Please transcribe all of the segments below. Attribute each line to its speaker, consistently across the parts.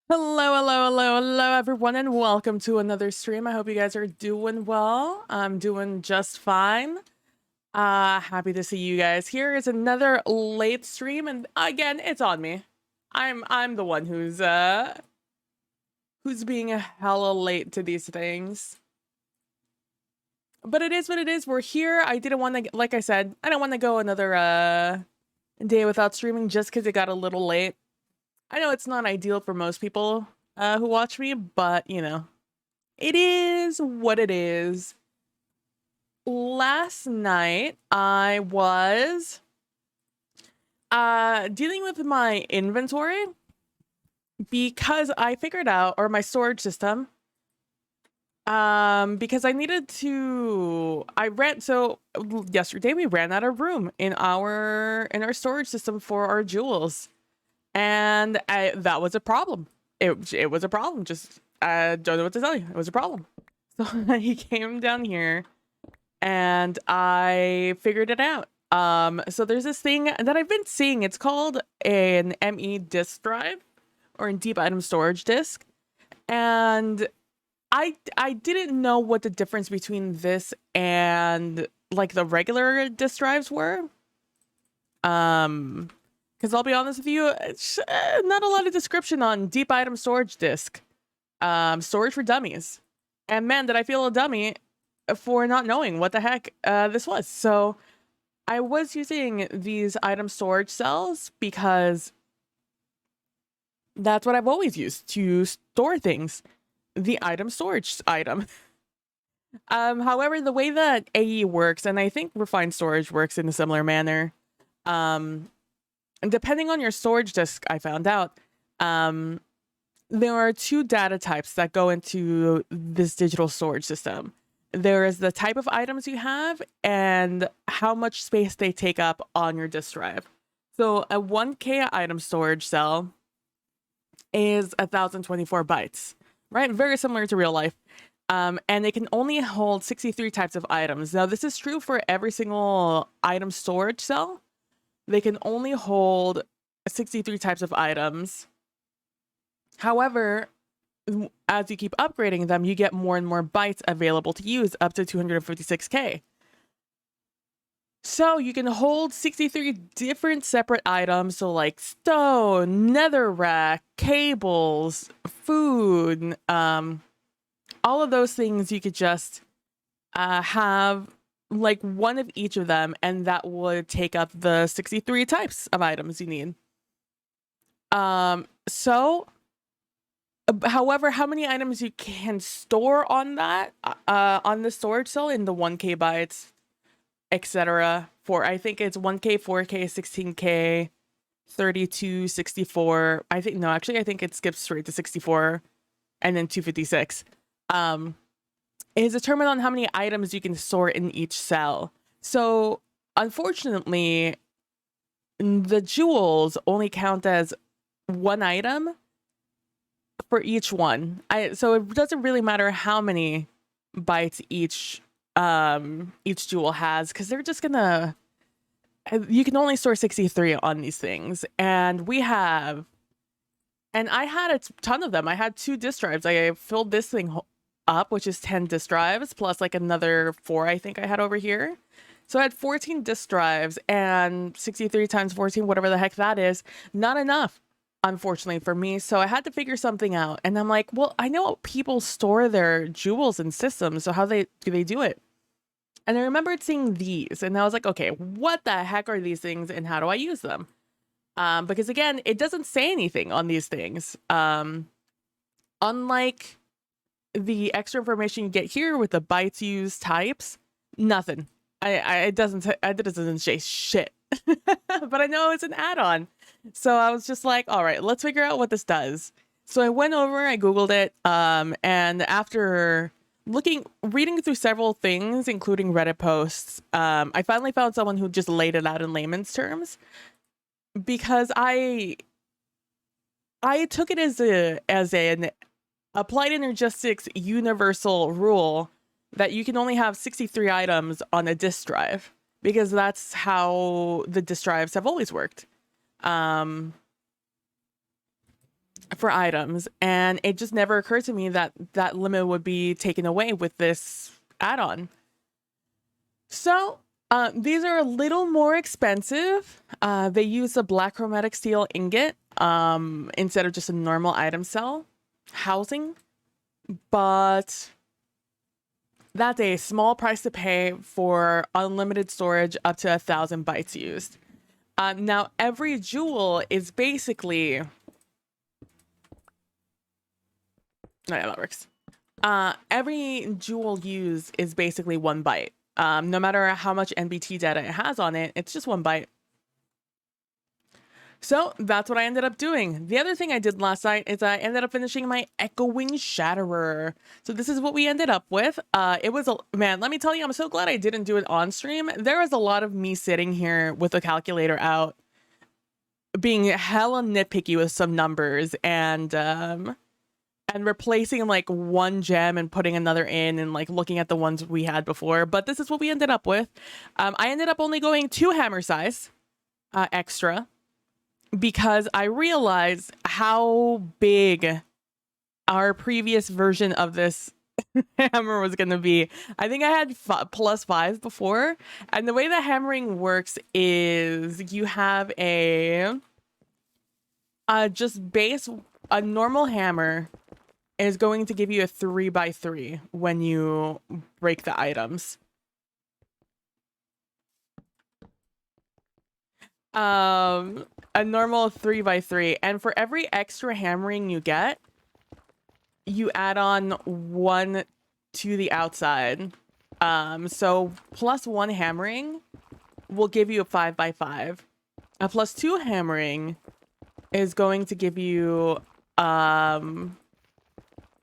Speaker 1: Hello, everyone, and welcome to another stream. I hope you guys are doing well. I'm doing just fine. Happy to see you guys. Here is another late stream, and again, it's on me. I'm the one who's being a hella late to these things. But it is what it is. We're here. I didn't want to, like I said, I don't want to go another day without streaming just because it got a little late. I know it's not ideal for most people who watch me, but you know, it is what it is. Last night I was dealing with my inventory because I figured out, or my storage system, because I needed to so yesterday we ran out of room in our storage system for our jewels. And that was a problem. It was a problem. Just don't know what to tell you. It was a problem. So he came down here and I figured it out. So there's this thing that I've been seeing. It's called an ME disk drive or a deep item storage disk. And I didn't know what the difference between this and like the regular disk drives were. Because I'll be honest with you, not a lot of description on deep item storage disk. Storage for dummies. And man, did I feel a dummy for not knowing what the heck this was. So I was using these item storage cells because that's what I've always used to store things. The item storage item. However, the way that AE works, and I think refined storage works in a similar manner, and depending on your storage disk, I found out, there are two data types that go into this digital storage system. There is the type of items you have and how much space they take up on your disk drive. So a 1K item storage cell is 1,024 bytes, right? Very similar to real life. And it can only hold 63 types of items. Now, this is true for every single item storage cell. They can only hold 63 types of items. However, as you keep upgrading them, you get more and more bytes available to use, up to 256K. So you can hold 63 different separate items, so like stone, netherrack, cables, food, all of those things you could just have like one of each of them, and that would take up the 63 types of items you need. However, how many items you can store on that, on the storage cell in the 1K bytes, etc. For, I think it's 1K, 4K, 16K, 32, 64. I think it skips straight to 64 and then 256. Is determined on how many items you can store in each cell. So unfortunately, the jewels only count as one item for each one. So it doesn't really matter how many bytes each jewel has, because they're just gonna, you can only store 63 on these things. And I had a ton of them. I had 2 disk drives. I filled this thing up, which is 10 disk drives, plus like another 4 I think I had over here. So I had 14 disk drives, and 63 times 14, whatever the heck that is, not enough, unfortunately, for me. So I had to figure something out. And I'm like, well, I know people store their jewels in systems, so how do they do it? And I remembered seeing these, and I was like, okay, what the heck are these things, and how do I use them? Because again, it doesn't say anything on these things. Unlike the extra information you get here with the bytes used types, nothing. It doesn't say shit. But I know it's an add-on. So I was just like, all right, let's figure out what this does. So I went over, I Googled it, and after reading through several things, including Reddit posts, I finally found someone who just laid it out in layman's terms, because I took it as an applied energistics universal rule that you can only have 63 items on a disk drive, because that's how the disk drives have always worked. for items, and it just never occurred to me that that limit would be taken away with this add-on. So these are a little more expensive. They use a black chromatic steel ingot instead of just a normal item cell housing, but that's a small price to pay for unlimited storage up to 1,000 bytes used. Now, every jewel is basically... Oh, yeah, that works. Every jewel used is basically 1 byte. No matter how much NBT data it has on it, it's just 1 byte. So that's what I ended up doing. The other thing I did last night is I ended up finishing my Echoing Shatterer. So this is what we ended up with. It was man, let me tell you, I'm so glad I didn't do it on stream. There was a lot of me sitting here with the calculator out, being hella nitpicky with some numbers and replacing like one gem and putting another in and like looking at the ones we had before. But this is what we ended up with. I ended up only going 2 hammer size extra, because I realized how big our previous version of this hammer was going to be. I think I had +5 before. And the way that hammering works is you have a just base, a normal hammer is going to give you a 3x3 when you break the items. A normal 3x3, and for every extra hammering you get, you add on 1 to the outside. So +1 hammering will give you a 5x5. A +2 hammering is going to give you a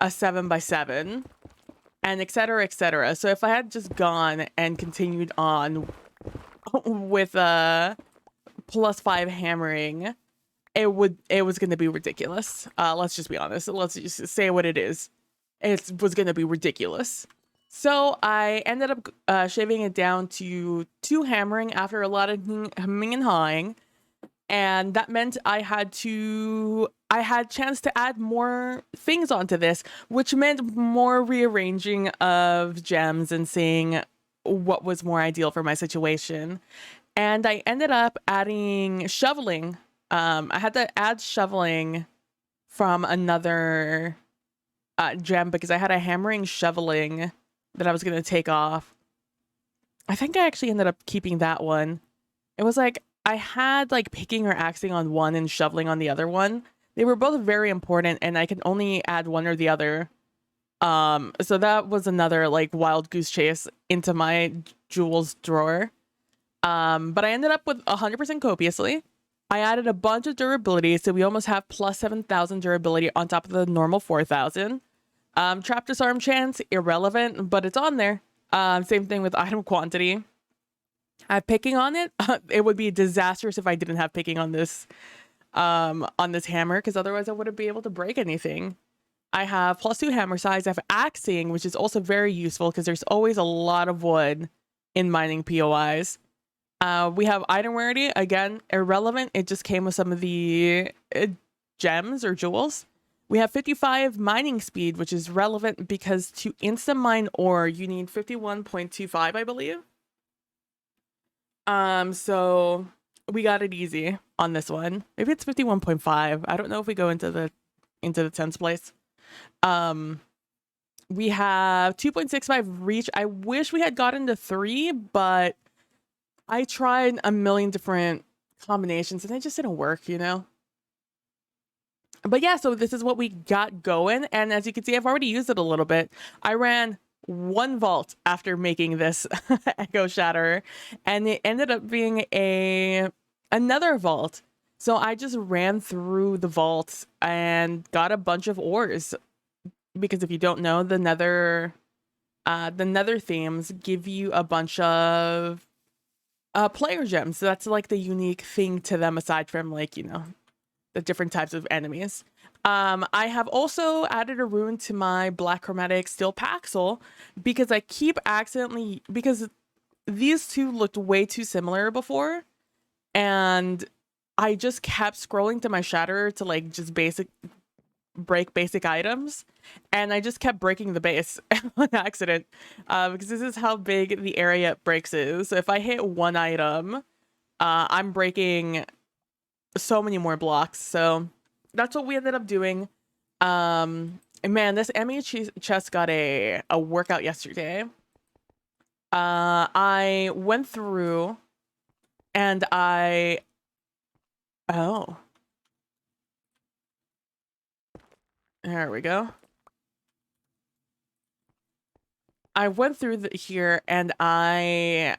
Speaker 1: 7x7, and etc, etc. So if I had just gone and continued on with a +5 hammering, it was going to be ridiculous. Let's just be honest. Let's just say what it is. It was going to be ridiculous. So I ended up shaving it down to 2 hammering after a lot of hemming and hawing. And that meant I had chance to add more things onto this, which meant more rearranging of gems and seeing what was more ideal for my situation. And I ended up adding shoveling. I had to add shoveling from another gem because I had a hammering shoveling that I was going to take off. I think I actually ended up keeping that one. It was like I had like picking or axing on one and shoveling on the other one. They were both very important, and I could only add one or the other. So that was another like wild goose chase into my jewels drawer. But I ended up with 100% copiously. I added a bunch of durability, so we almost have +7,000 durability on top of the normal 4,000. Trap disarm chance, irrelevant, but it's on there. Same thing with item quantity. I have picking on it. It would be disastrous if I didn't have picking on this hammer, because otherwise I wouldn't be able to break anything. I have +2 hammer size. I have axing, which is also very useful because there's always a lot of wood in mining POIs. We have item rarity, again, irrelevant. It just came with some of the gems or jewels. We have 55 mining speed, which is relevant because to insta mine ore, you need 51.25, I believe. So we got it easy on this one. Maybe it's 51.5. I don't know if we go into the 10th place. We have 2.65 reach. I wish we had gotten to 3, but I tried a million different combinations and it just didn't work, you know? But yeah, so this is what we got going. And as you can see, I've already used it a little bit. I ran 1 vault after making this Echo Shatter, and it ended up being another vault. So I just ran through the vaults and got a bunch of ores. Because if you don't know, the nether themes give you a bunch of player gems. So that's like the unique thing to them, aside from like, you know, the different types of enemies. I have also added a rune to my black chromatic steel paxel because I keep because these two looked way too similar before, and I just kept scrolling to my shatterer to like just break basic items, and I just kept breaking the base on accident, because this is how big the area it breaks is. So if I hit one item, I'm breaking so many more blocks. So that's what we ended up doing. And man, this Emmy chest got a workout yesterday. I went through and oh, there we go. I went through here and I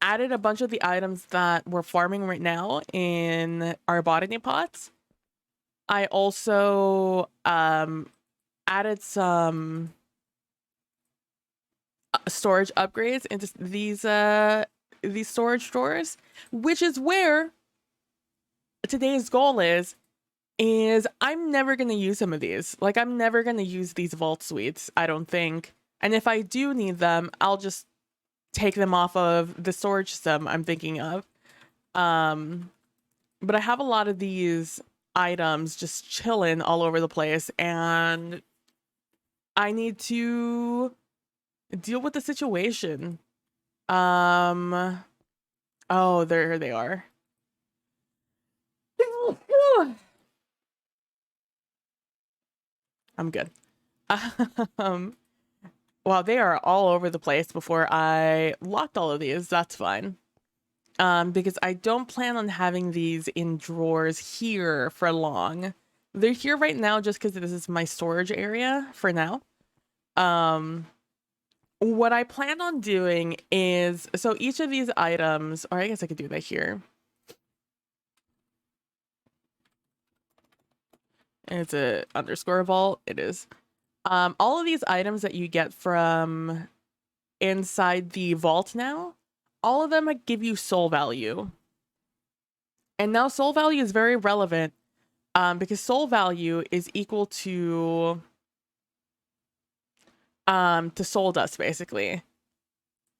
Speaker 1: added a bunch of the items that we're farming right now in our botany pots. I also added some storage upgrades into these storage drawers, which is where today's goal is I'm never going to use some of these. Like, I'm never going to use these vault suites, I don't think. And if I do need them, I'll just take them off of the storage system I'm thinking of. But I have a lot of these items just chilling all over the place, and I need to deal with the situation. Oh, there they are. I'm good. Well, they are all over the place before I locked all of these. That's fine. Because I don't plan on having these in drawers here for long. They're here right now just because this is my storage area for now. What I plan on doing is, so each of these items, or I guess I could do that here. It's a underscore vault. It is. All of these items that you get from inside the vault now, all of them give you soul value. And now soul value is very relevant because soul value is equal to soul dust, basically.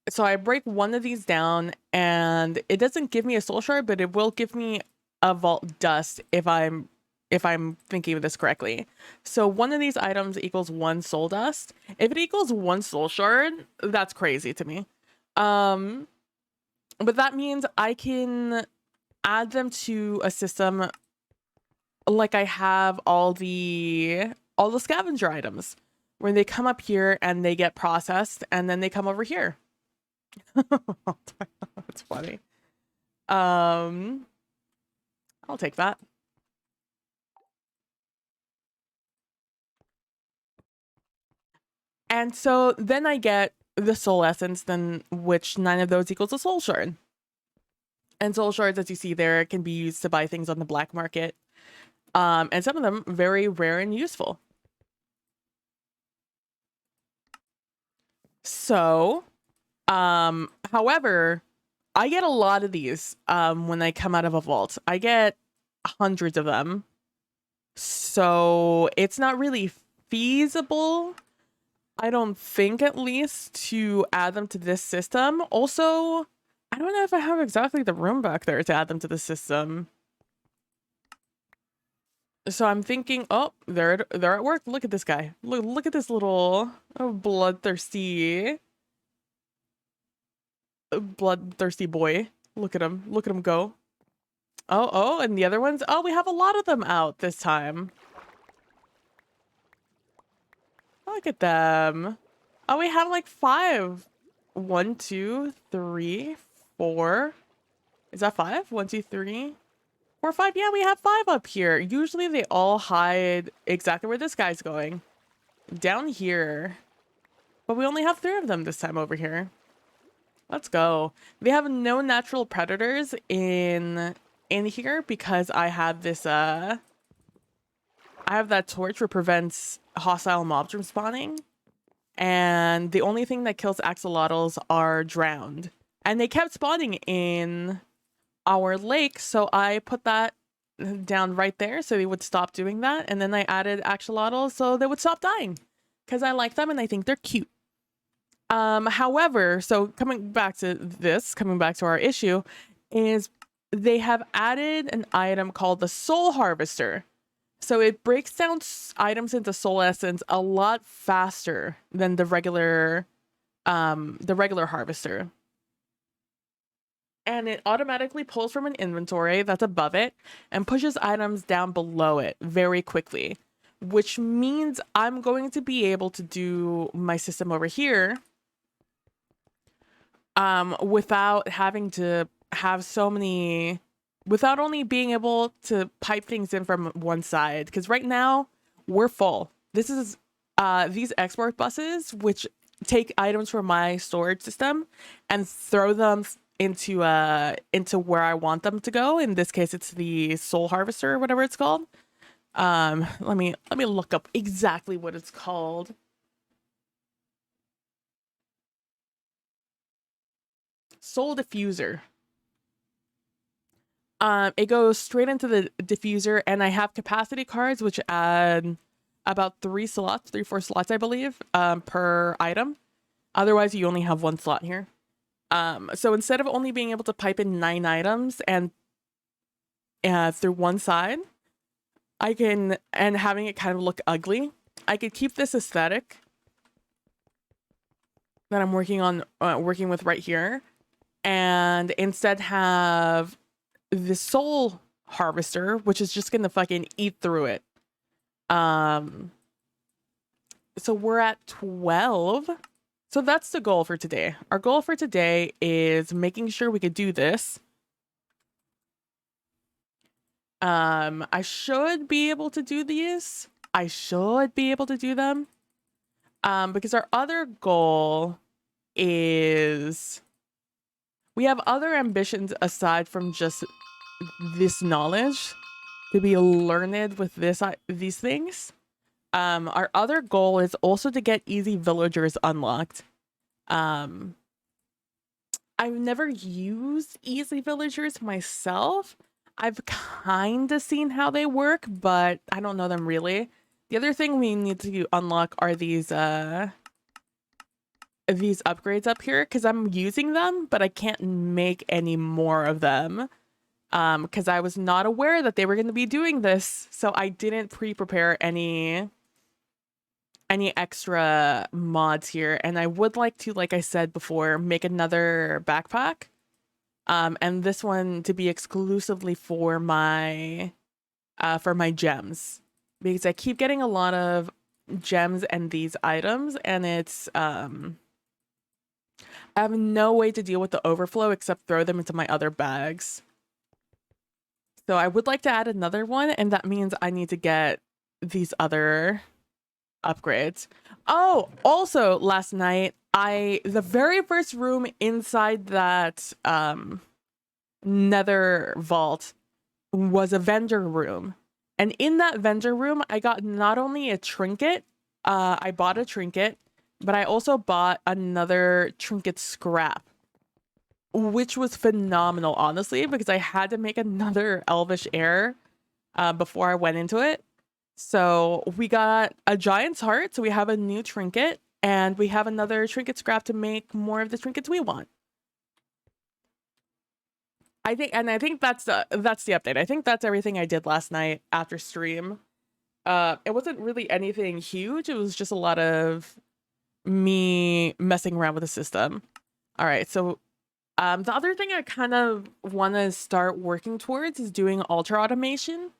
Speaker 1: So I break one of these down and it doesn't give me a soul shard, but it will give me a vault dust if I'm thinking of this correctly. So one of these items equals one soul dust. If it equals one soul shard, that's crazy to me. But that means I can add them to a system like I have all the scavenger items where they come up here and they get processed and then they come over here. That's funny. I'll take that. And so then I get the soul essence, then which 9 of those equals a soul shard. And soul shards, as you see there, can be used to buy things on the black market. And some of them very rare and useful. So, however, I get a lot of these when I come out of a vault. I get hundreds of them. So it's not really feasible, I don't think, at least, to add them to this system. Also, I don't know if I have exactly the room back there to add them to the system. So I'm thinking, oh, they're at work. Look at this guy. Look at this little bloodthirsty boy. Look at him. Look at him go. Oh, and the other ones. Oh, we have a lot of them out this time. Look at them. Oh, we have like 5. 1, 2, 3, 4. Is that 5? 1, 2, 3, 4, 5. Yeah, we have 5 up here. Usually they all hide exactly where this guy's going. Down here. But we only have 3 of them this time over here. Let's go. They have no natural predators in here because I have this I have that torch which prevents hostile mobs from spawning. And the only thing that kills axolotls are drowned. And they kept spawning in our lake, so I put that down right there so they would stop doing that. And then I added axolotls so they would stop dying because I like them and I think they're cute. However, so coming back to our issue, is they have added an item called the Soul Harvester. So it breaks down items into soul essence a lot faster than the regular harvester. And it automatically pulls from an inventory that's above it and pushes items down below it very quickly, which means I'm going to be able to do my system over here without having to have so many, without only being able to pipe things in from one side. Because right now we're full. This is these export buses, which take items from my storage system and throw them into where I want them to go. In this case, it's the soul harvester or whatever it's called. Let me look up exactly what it's called. Soul diffuser. It goes straight into the diffuser, and I have capacity cards which add about 4 slots, I believe, per item. Otherwise, you only have 1 slot here. So instead of only being able to pipe in 9 items and through one side, I can, and having it kind of look ugly, I could keep this aesthetic that I'm working with right here, and instead have the soul harvester, which is just gonna fucking eat through it. So we're at 12. So that's the goal for today. Our goal for today is making sure we could do this. I should be able to do these. I should be able to do them. Because our other goal is we have other ambitions aside from just this knowledge to be learned with these things. Our other goal is also to get easy villagers unlocked. I've never used easy villagers myself. I've kind of seen how they work, but I don't know them really. The other thing we need to unlock are these upgrades up here, because I'm using them, but I can't make any more of them. Because I was not aware that they were going to be doing this, so I didn't pre-prepare any extra mods here. And I would like to, like I said before, make another backpack, and this one to be exclusively for my gems, because I keep getting a lot of gems and these items, and it's I have no way to deal with the overflow except throw them into my other bags. So I would like to add another one, and that means I need to get these other upgrades. Oh, also last night, the very first room inside that nether vault was a vendor room. And in that vendor room, I got not only a trinket, I bought a trinket, but I also bought another trinket scrap, which was phenomenal, honestly, because I had to make another elvish heir before I went into it. So we got a giant's heart, so we have a new trinket, and we have another trinket scrap to make more of the trinkets we want. I think that's the update. I think that's everything I did last night after stream. It wasn't really anything huge. It was just a lot of me messing around with the system. All right, so the other thing I kind of want to start working towards is doing altar automation.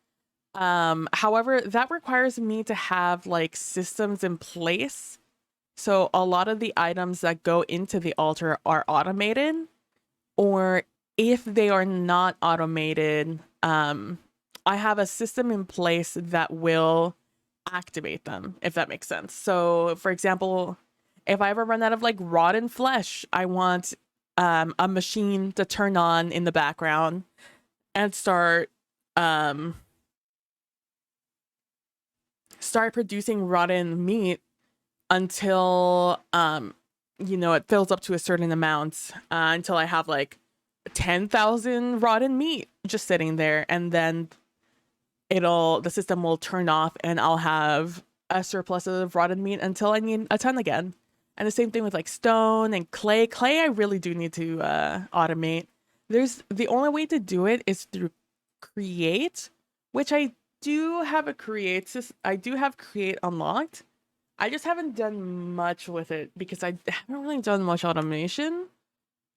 Speaker 1: However, that requires me to have like systems in place. So a lot of the items that go into the altar are automated, or if they are not automated, I have a system in place that will activate them, if that makes sense. So for example, if I ever run out of like rotten flesh, I want a machine to turn on in the background and start producing rotten meat until it fills up to a certain amount, until I have like 10,000 rotten meat just sitting there, and then the system will turn off and I'll have a surplus of rotten meat until I need a ton again. And the same thing with like stone and clay. Clay I really do need to the only way to do it is through create, which I do have I do have create unlocked. I just haven't done much with it because I haven't really done much automation.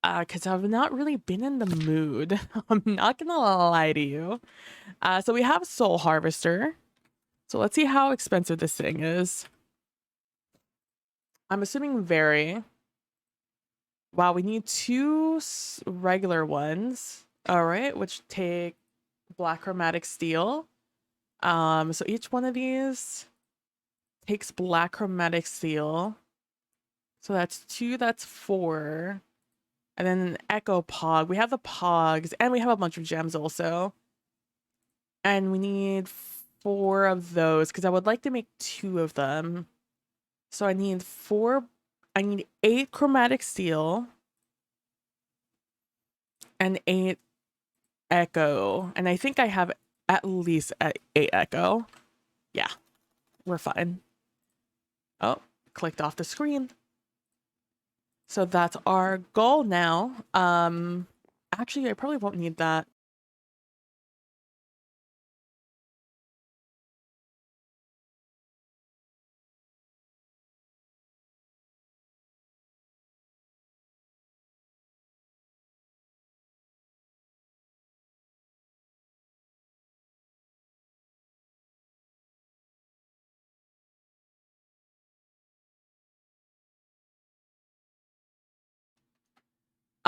Speaker 1: Because I've not really been in the mood. I'm not gonna lie to you. So we have Soul Harvester. So let's see how expensive this thing is. I'm assuming very. Wow, we need two regular ones. All right, which take black chromatic steel. So each one of these takes black chromatic steel. So that's 2, that's 4. And then an echo pog. We have the pogs and we have a bunch of gems also. And we need 4 of those because I would like to make 2 of them. So I need 8 chromatic steel and 8 echo. And I think I have at least 8 echo. Yeah, we're fine. Oh, clicked off the screen. So that's our goal now. Actually, I probably won't need that.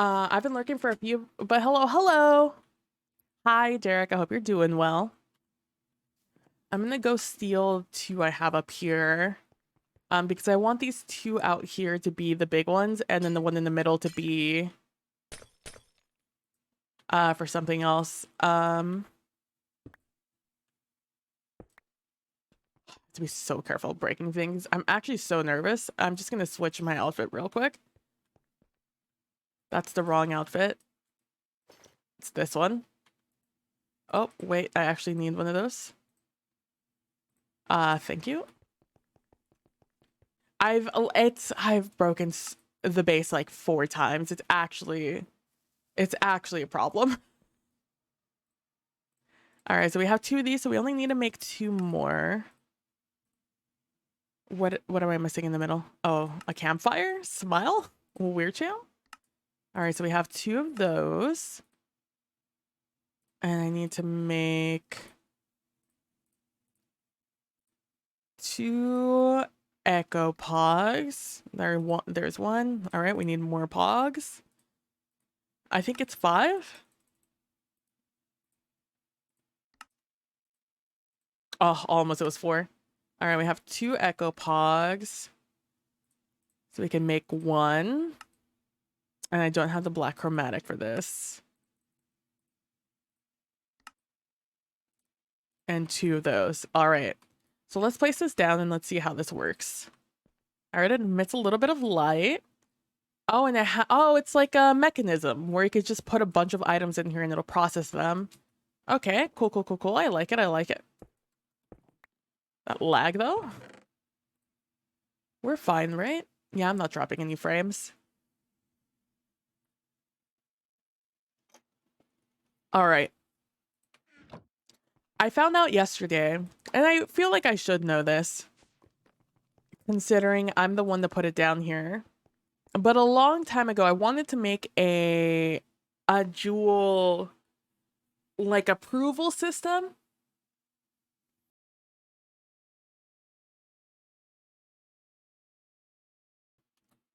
Speaker 1: I've been lurking for a few, but hello. Hi, Derek. I hope you're doing well. I'm gonna go steal 2 I have up here. Because I want these 2 out here to be the big ones, and then the one in the middle to be for something else. To be so careful breaking things. I'm actually so nervous. I'm just gonna switch my outfit real quick. That's the wrong outfit. It's this one. Oh, wait, I actually need one of those. Thank you. I've broken the base like 4 times. It's actually a problem. All right, so we have 2 of these, so we only need to make 2 more. What am I missing in the middle? Oh, a campfire? Smile? Weird channel? All right, so we have 2 of those. And I need to make 2 echo pogs. There's one. All right, we need more pogs. I think it's 5. Oh, almost it was 4. All right, we have 2 echo pogs. So we can make 1. And I don't have the black chromatic for this. And 2 of those. All right. So let's place this down and let's see how this works. All right, it emits a little bit of light. Oh, and it's like a mechanism where you could just put a bunch of items in here and it'll process them. Okay, cool. I like it. That lag though? We're fine, right? Yeah, I'm not dropping any frames. All right. I found out yesterday, and I feel like I should know this, considering I'm the one that put it down here. But a long time ago, I wanted to make a jewel like approval system.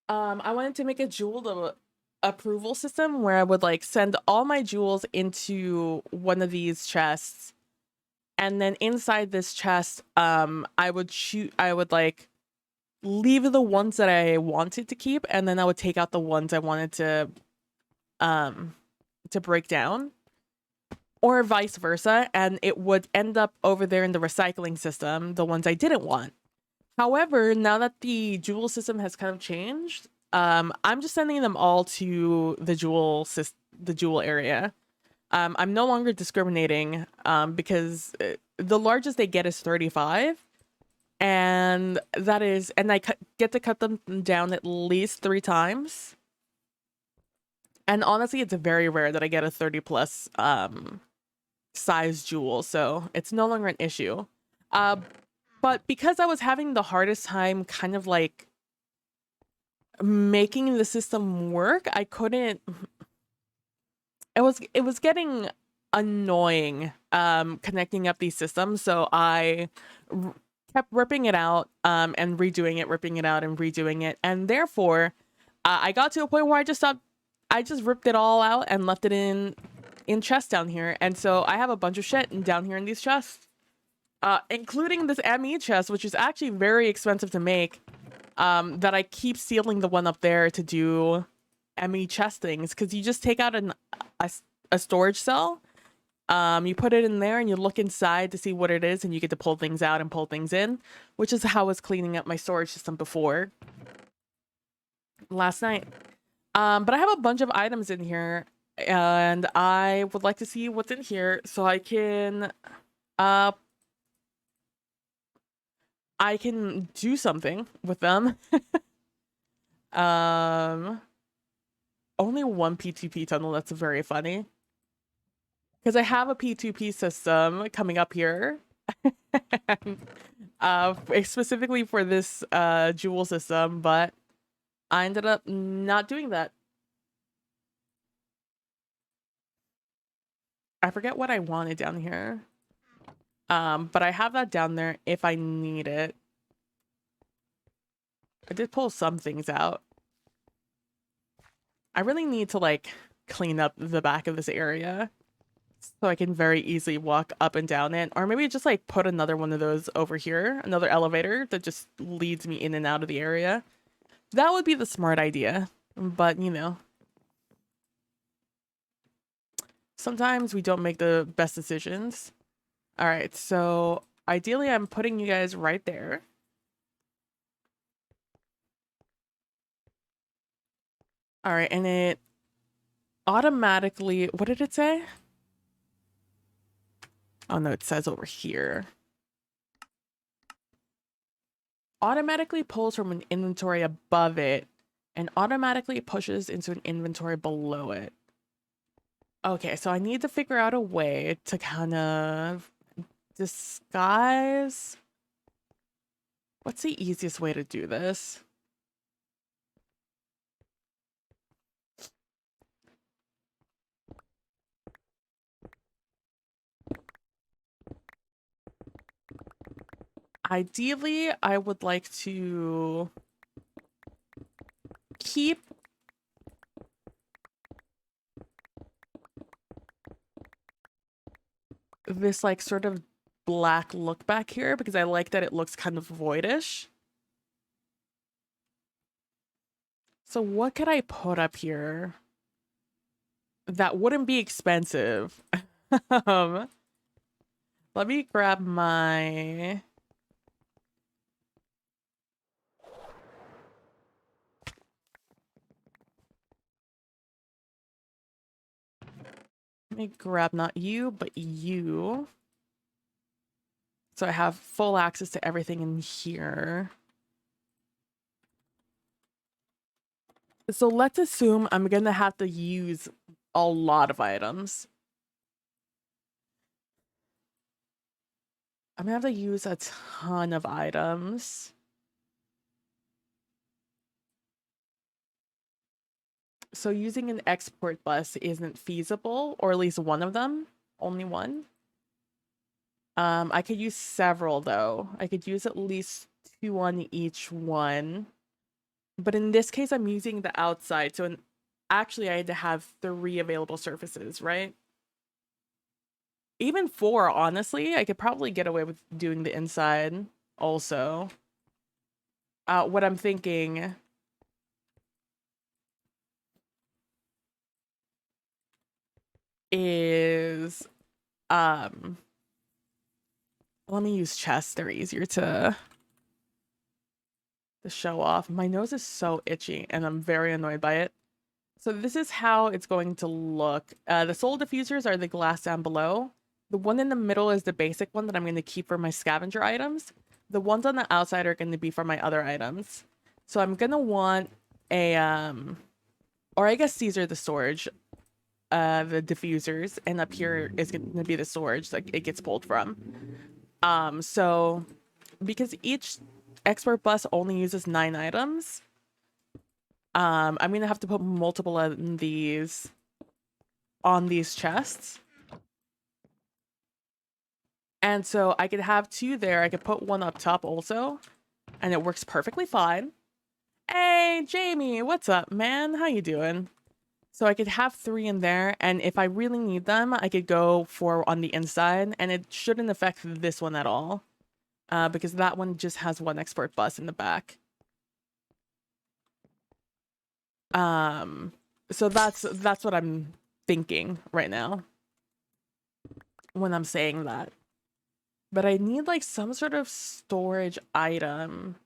Speaker 1: I wanted to make a jewel approval system where I would like send all my jewels into one of these chests, and then inside this chest, I would like leave the ones that I wanted to keep, and then I would take out the ones I wanted to break down, or vice versa, and it would end up over there in the recycling system, the ones I didn't want. However, now that the jewel system has kind of changed, I'm just sending them all to the jewel area. I'm no longer discriminating because the largest they get is 35. And I get to cut them down at least 3 times. And honestly, it's very rare that I get a 30 plus size jewel, so it's no longer an issue. Uh, but because I was having the hardest time kind of like making the system work, I couldn't. It was getting annoying connecting up these systems, so I kept ripping it out and redoing it, ripping it out and redoing it, and therefore I got to a point where I just stopped. I just ripped it all out and left it in chests down here, and so I have a bunch of shit down here in these chests, including this ME chest, which is actually very expensive to make. That I keep sealing the one up there to do ME chest things, because you just take out a storage cell, you put it in there and you look inside to see what it is, and you get to pull things out and pull things in, which is how I was cleaning up my storage system before last night. But I have a bunch of items in here, and I would like to see what's in here so I can do something with them. Only one P2P tunnel. That's very funny. Because I have a P2P system coming up here. Specifically for this jewel system, but I ended up not doing that. I forget what I wanted down here. But I have that down there if I need it. I did pull some things out. I really need to like clean up the back of this area so I can very easily walk up and down it, or maybe just like put another one of those over here, another elevator that just leads me in and out of the area. That would be the smart idea, but you know, sometimes we don't make the best decisions. All right, so ideally I'm putting you guys right there. All right, and it automatically, what did it say? Oh no, it says over here. Automatically pulls from an inventory above it and automatically pushes into an inventory below it. Okay, so I need to figure out a way to kind of disguise. What's the easiest way to do this? Ideally, I would like to keep this like sort of black look back here because I like that it looks kind of voidish. So what could I put up here that wouldn't be expensive? Let me grab my... Let me grab not you, but you. So I have full access to everything in here. So let's assume I'm gonna have to use a lot of items. I'm gonna have to use a ton of items. So using an export bus isn't feasible, or at least one of them, only one. I could use several though. I could use at least 2 on each one. But in this case, I'm using the outside. So actually, I had to have 3 available surfaces, right? Even 4, honestly, I could probably get away with doing the inside also. What I'm thinking is, let me use chests. They're easier to show off. My nose is so itchy and I'm very annoyed by it. So this is how it's going to look. The soul diffusers are the glass down below. The one in the middle is the basic one that I'm going to keep for my scavenger items. The ones on the outside are going to be for my other items. So I'm going to want a, or I guess these are the storage. the diffusers, and up here is going to be the storage like it gets pulled from. So because each export bus only uses 9 items, I'm gonna have to put multiple of these on these chests. And so I could have 2 there. I could put 1 up top also, and it works perfectly fine. Hey, Jamie, what's up, man? How you doing? So I could have 3 in there, and if I really need them, I could go 4 on the inside, and it shouldn't affect this one at all, because that one just has 1 export bus in the back. So that's what I'm thinking right now when I'm saying that. But I need like some sort of storage item.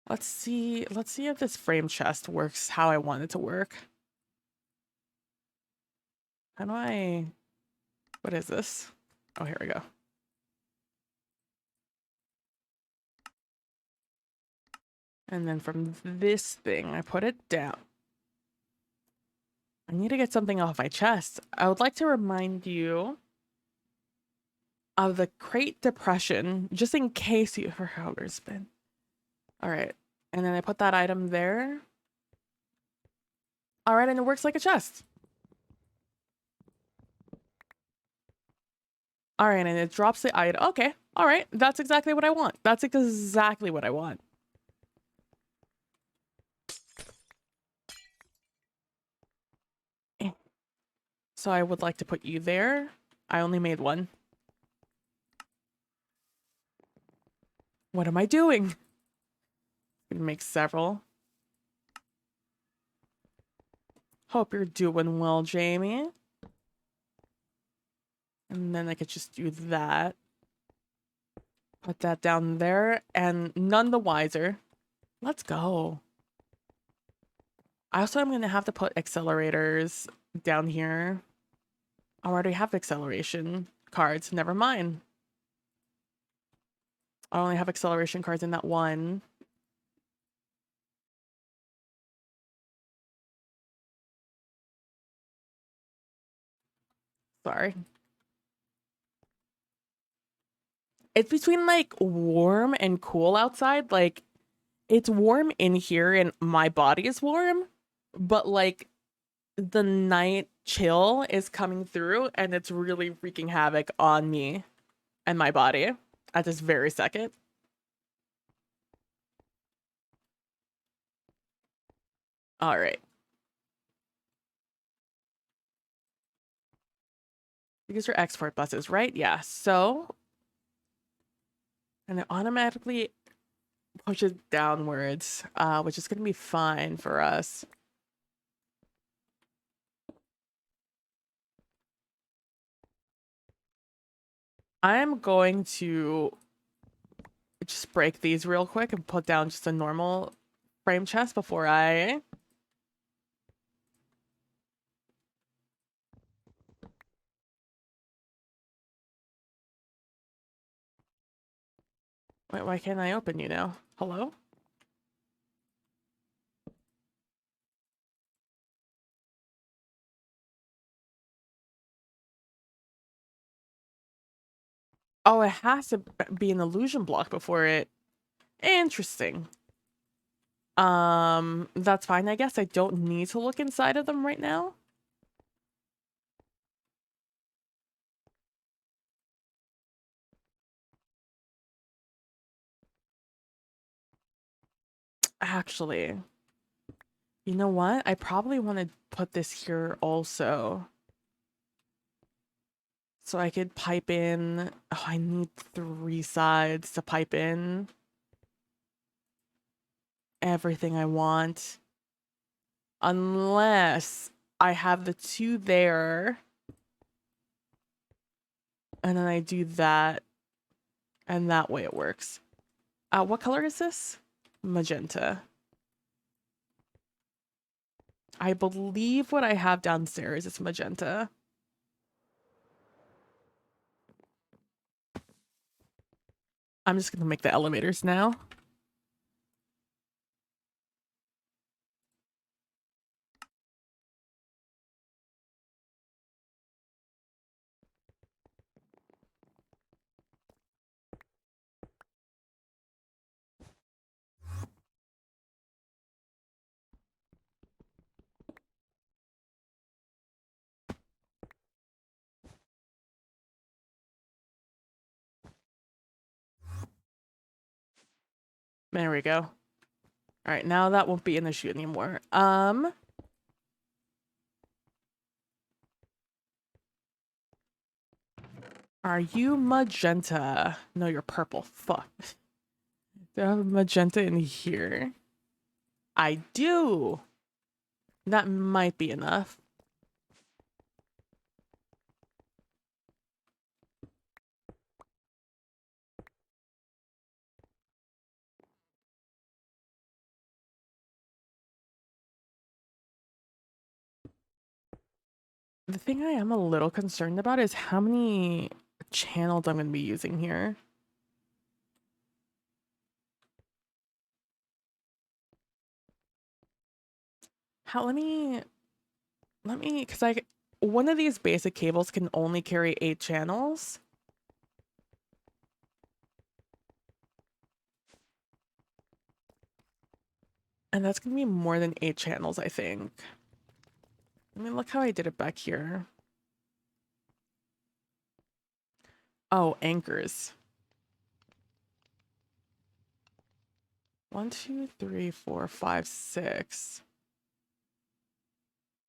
Speaker 1: Let's see if this frame chest works how I want it to work. How do I... What is this? Oh, here we go. And then from this thing, I put it down. I need to get something off my chest. I would like to remind you of the crate depression, just in case you ever hover spin. All right. And then I put that item there. All right, and it works like a chest. All right, and it drops the item. Okay, all right. That's exactly what I want. That's exactly what I want. So I would like to put you there. I only made 1. What am I doing? I'm gonna make several. Hope you're doing well, Jamie. And then I could just do that. Put that down there, and none the wiser. Let's go. I also am gonna have to put accelerators down here. I already have acceleration cards. Never mind. I only have acceleration cards in that one. Sorry. It's between like warm and cool outside. Like it's warm in here and my body is warm, but like the night chill is coming through and it's really wreaking havoc on me and my body at this very second. All right. These are export buses, right? Yeah. So, and it automatically pushes downwards, which is going to be fine for us. I'm going to just break these real quick and put down just a normal frame chest before I... Wait, why can't I open you now? Hello? Oh, it has to be an illusion block before it... Interesting. That's fine. I guess I don't need to look inside of them right now. Actually, you know what? I probably want to put this here also. So I could pipe in... Oh, I need 3 sides to pipe in everything I want. Unless I have the 2 there. And then I do that. And that way it works. What color is this? Magenta. I believe what I have downstairs is magenta. I'm just gonna make the elevators now. There we go. All right, now that won't be an issue anymore. Are you magenta? No, you're purple. Fuck. Do I have magenta in here? I do. That might be enough. The thing I am a little concerned about is how many channels I'm going to be using here. Let me, because one of these basic cables can only carry 8 channels. And that's going to be more than 8 channels, I think. I mean, look how I did it back here. Oh, anchors. 1, 2, 3, 4, 5, 6.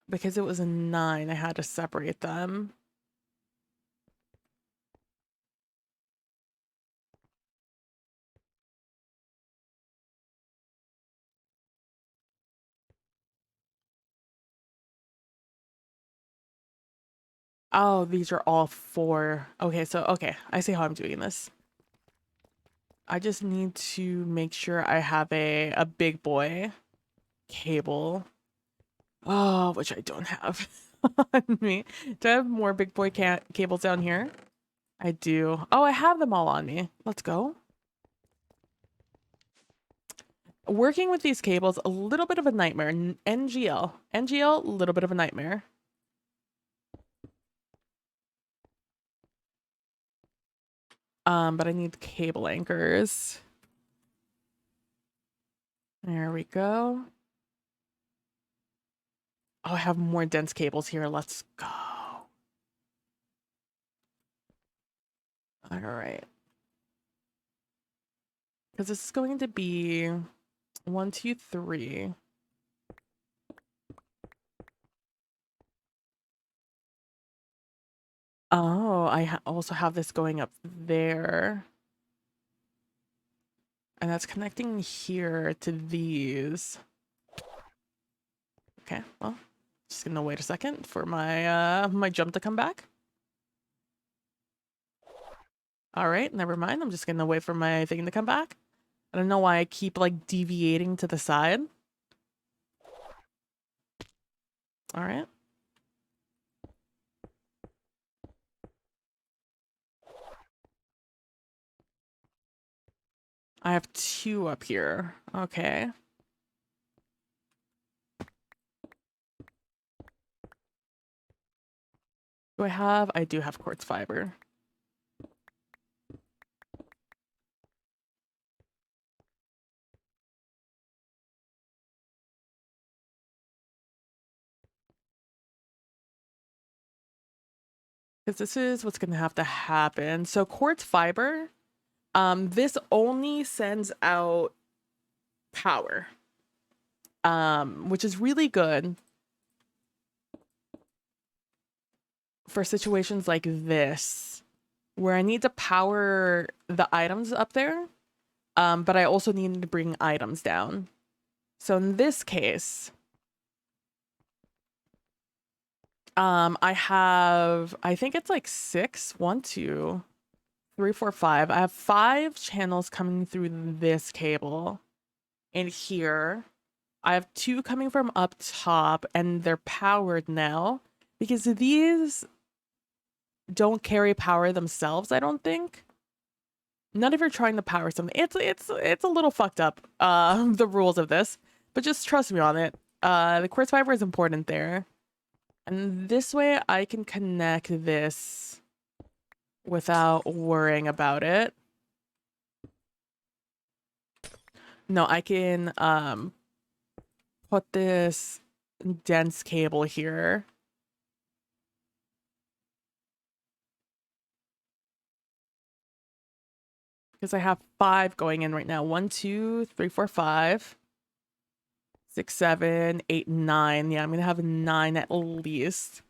Speaker 1: Because it was a 9, I had to separate them. Oh, these are all 4. Okay, so, okay, I see how I'm doing this. I just need to make sure I have a big boy cable. Oh, which I don't have on me. Do I have more big boy cables down here? I do. Oh, I have them all on me. Let's go. Working with these cables, a little bit of a nightmare. NGL. NGL, a little bit of a nightmare. But I need cable anchors. There we go. Oh, I have more dense cables here. Let's go. All right. Because this is going to be 1, 2, 3. Oh, I also have this going up there. And that's connecting here to these. Okay, well, just gonna wait a second for my my jump to come back. All right, never mind. I'm just gonna wait for my thing to come back. I don't know why I keep like deviating to the side. All right. I have 2 up here. Okay. Do I have? I do have quartz fiber. Because this is what's gonna have to happen. So quartz fiber, this only sends out power, which is really good for situations like this, where I need to power the items up there, but I also need to bring items down. So in this case, I have, I think it's like 6, 1, 2, 3, 4, 5. I have 5 channels coming through this cable. And here, I have 2 coming from up top, and they're powered now because these don't carry power themselves, I don't think. Not if you're trying to power something. It's a little fucked up, the rules of this, but just trust me on it. The quartz fiber is important there. And this way I can connect this without worrying about it. No, I can put this dense cable here. because I have 5 going in right now. 1, 2, 3, 4, 5, 6, 7, 8, 9. Yeah, I'm gonna have 9 at least.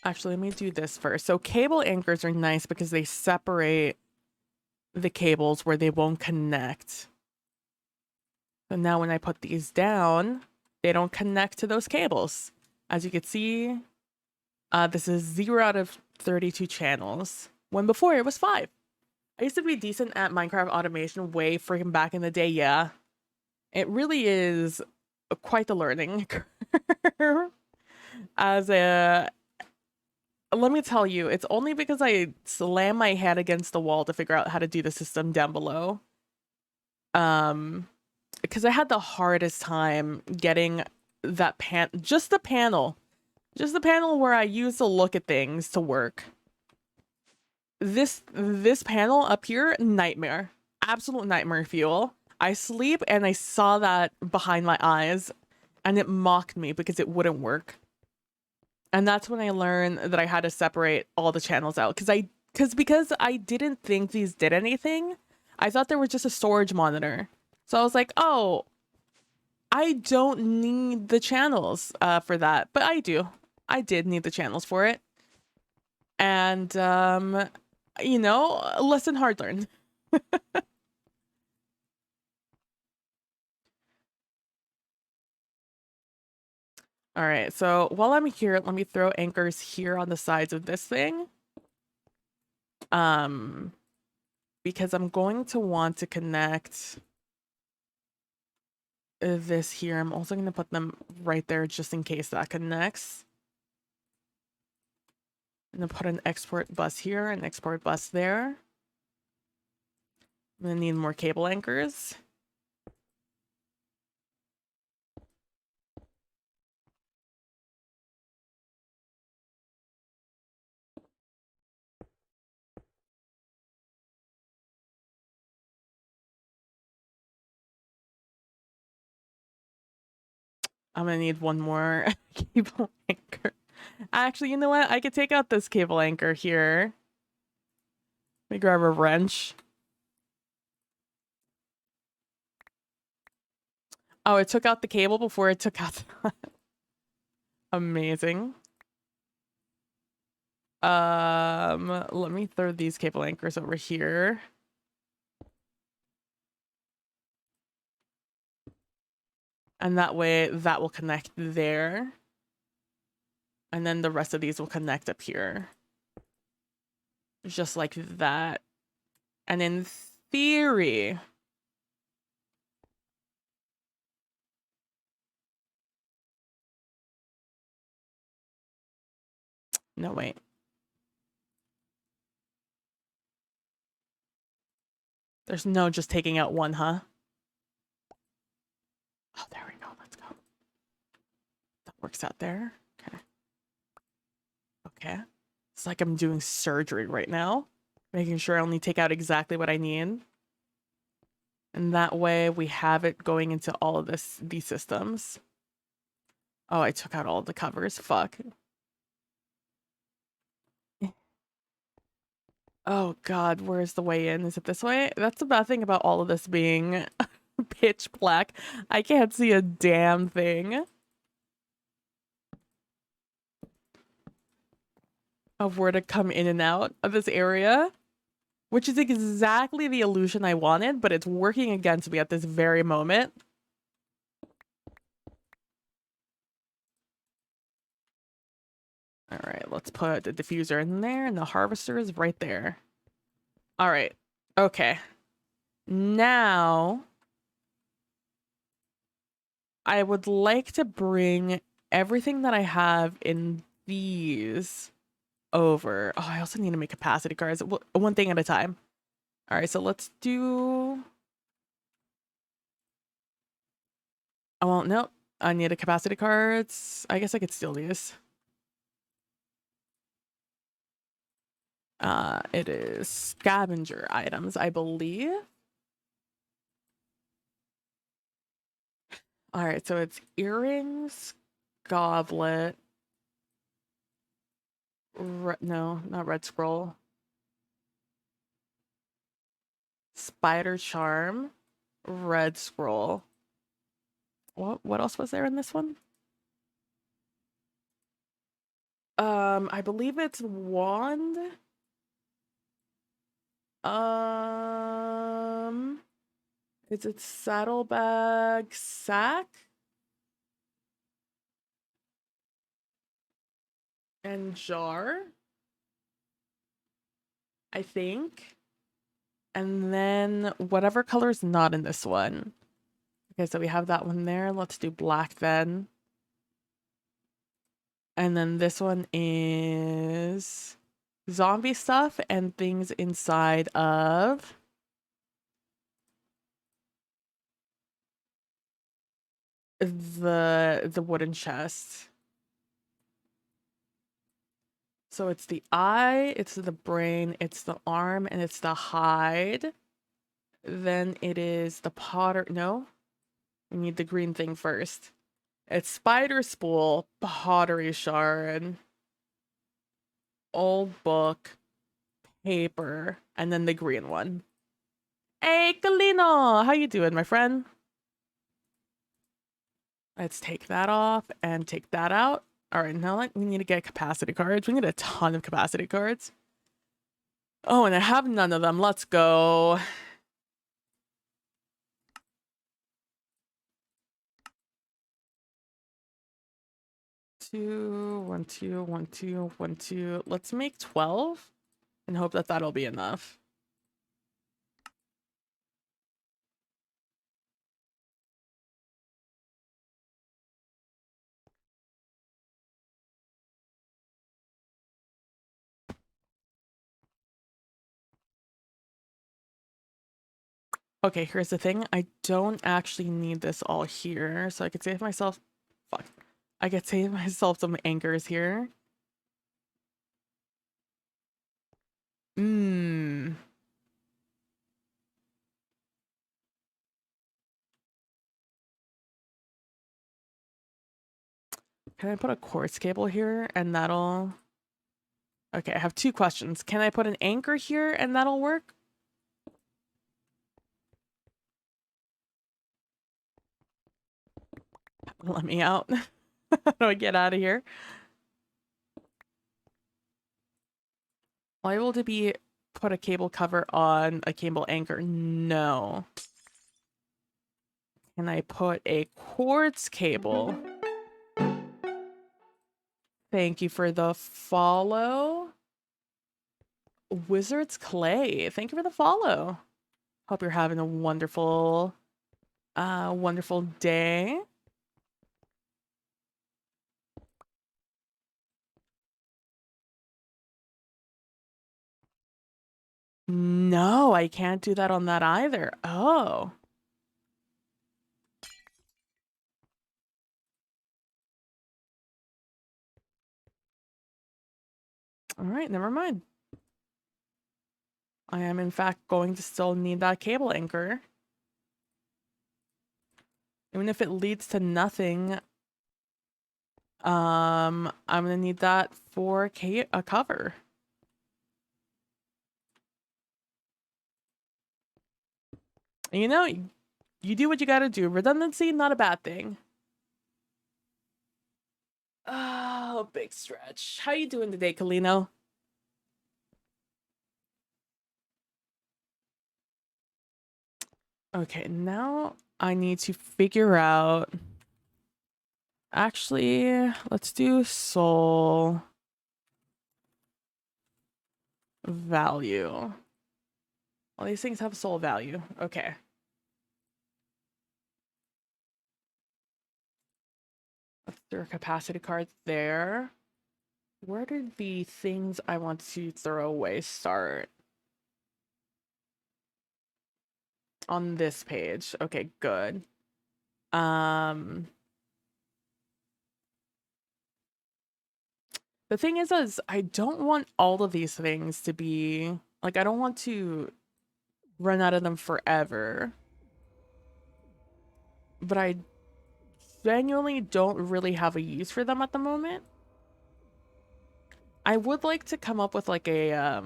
Speaker 1: Actually, let me do this first. So cable anchors are nice because they separate the cables where they won't connect. So now when I put these down, they don't connect to those cables. As you can see, this is 0 out of 32 channels, when before it was 5. I used to be decent at Minecraft automation way freaking back in the day, yeah. It really is quite the learning curve. As a Let me tell you, it's only because I slam my head against the wall to figure out how to do the system down below. Because I had the hardest time getting that just the panel where I use to look at things to work. This panel up here, nightmare, absolute nightmare fuel. I sleep and I saw that behind my eyes, and it mocked me because it wouldn't work. And that's when I learned that I had to separate all the channels out because I didn't think these did anything. I thought they were just a storage monitor. So I was like, oh, I don't need the channels for that, but I do. I did need the channels for it. And, you know, lesson hard learned. All right, so while I'm here, let me throw anchors here on the sides of this thing. Because I'm going to want to connect this here. I'm also going to put them right there just in case that connects. I'm going to put an export bus here, an export bus there. I'm going to need more cable anchors. I'm going to need one more cable anchor. Actually, you know what? I could take out this cable anchor here. Let me grab a wrench. Oh, it took out the cable before it took out the... Amazing. Let me throw these cable anchors over here. And that way that will connect there. And then the rest of these will connect up here. Just like that. And in theory... No, wait. There's no just taking out one, huh? Oh, there we go. Let's go. That works out there. Okay. Okay. It's like I'm doing surgery right now. Making sure I only take out exactly what I need. And that way we have it going into all of these systems. Oh, I took out all of the covers. Fuck. Oh god, where's the way in? Is it this way? That's the bad thing about all of this being pitch black. I can't see a damn thing of where to come in and out of this area, which is exactly the illusion I wanted, but it's working against me at this very moment. All right, let's put the diffuser in there and the harvester is right there. All right. Okay. Now I would like to bring everything that I have in these over. Oh, I also need to make capacity cards. One thing at a time. All right, so let's do... Oh, well, nope. I need a capacity cards. I guess I could steal these. It is scavenger items, I believe. All right, so it's earrings, goblet, no, not red scroll, spider charm, red scroll. What else was there in this one? I believe it's wand. Is it saddlebag sack? And jar, I think. And then whatever color is not in this one. Okay, so we have that one there. Let's do black then. And then this one is zombie stuff and things inside of the wooden chest. So it's the eye, it's the brain, it's the arm, and it's the hide. Then it is the potter. No, we need the green thing first. It's spider spool, pottery shard, old book, paper, and then the green one. Hey, Kalino, how you doing, my friend? Let's take that off and take that out. All right, now we need to get capacity cards. We need a ton of capacity cards. Oh, and I have none of them. Let's go. Two, 1, 2, 1, 2, 1, 2. Let's make 12 and hope that that'll be enough. Okay, here's the thing. I don't actually need this all here, so I could save myself. Fuck. I could save myself some anchors here. Hmm. Can I put a quartz cable here and that'll... Okay, I have 2 questions. Can I put an anchor here and that'll work? Let me out. How do I get out of here? Why will it be put a cable cover on a cable anchor? No. Can I put a quartz cable? Thank you for the follow. Wizard's Clay. Thank you for the follow. Hope you're having a wonderful, wonderful day. No, I can't do that on that either. Oh. All right, never mind. I am in fact going to still need that cable anchor. Even if it leads to nothing, I'm gonna need that for a cover. You know, you do what you gotta do. Redundancy, not a bad thing. Oh, big stretch. How you doing today, Kalino? Okay, now I need to figure out... Actually, let's do soul value. All these things have soul value. Okay. Let's throw a capacity card there. Where did the things I want to throw away start? On this page. Okay, good. The thing is I don't want all of these things to be... Like, I don't want to run out of them forever. But I genuinely don't really have a use for them at the moment. I would like to come up with like a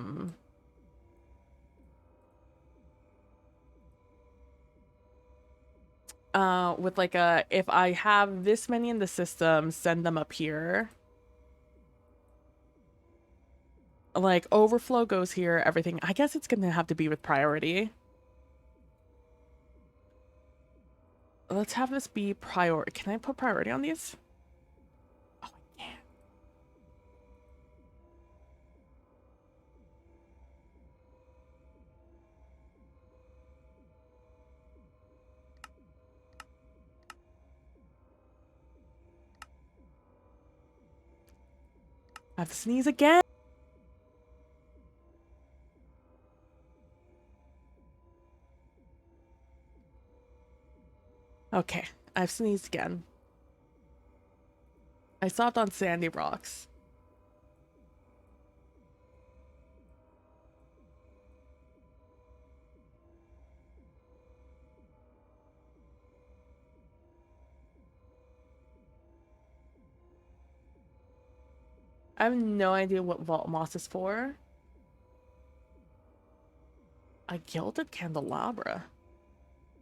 Speaker 1: with like a, if I have this many in the system, send them up here. Like overflow goes here, everything. I guess it's gonna have to be with priority. Let's have this be priority. Can I put priority on these? Oh, I can't. I have to sneeze again. Okay, I've sneezed again. I stopped on sandy rocks. I have no idea what vault moss is for. A gilded candelabra.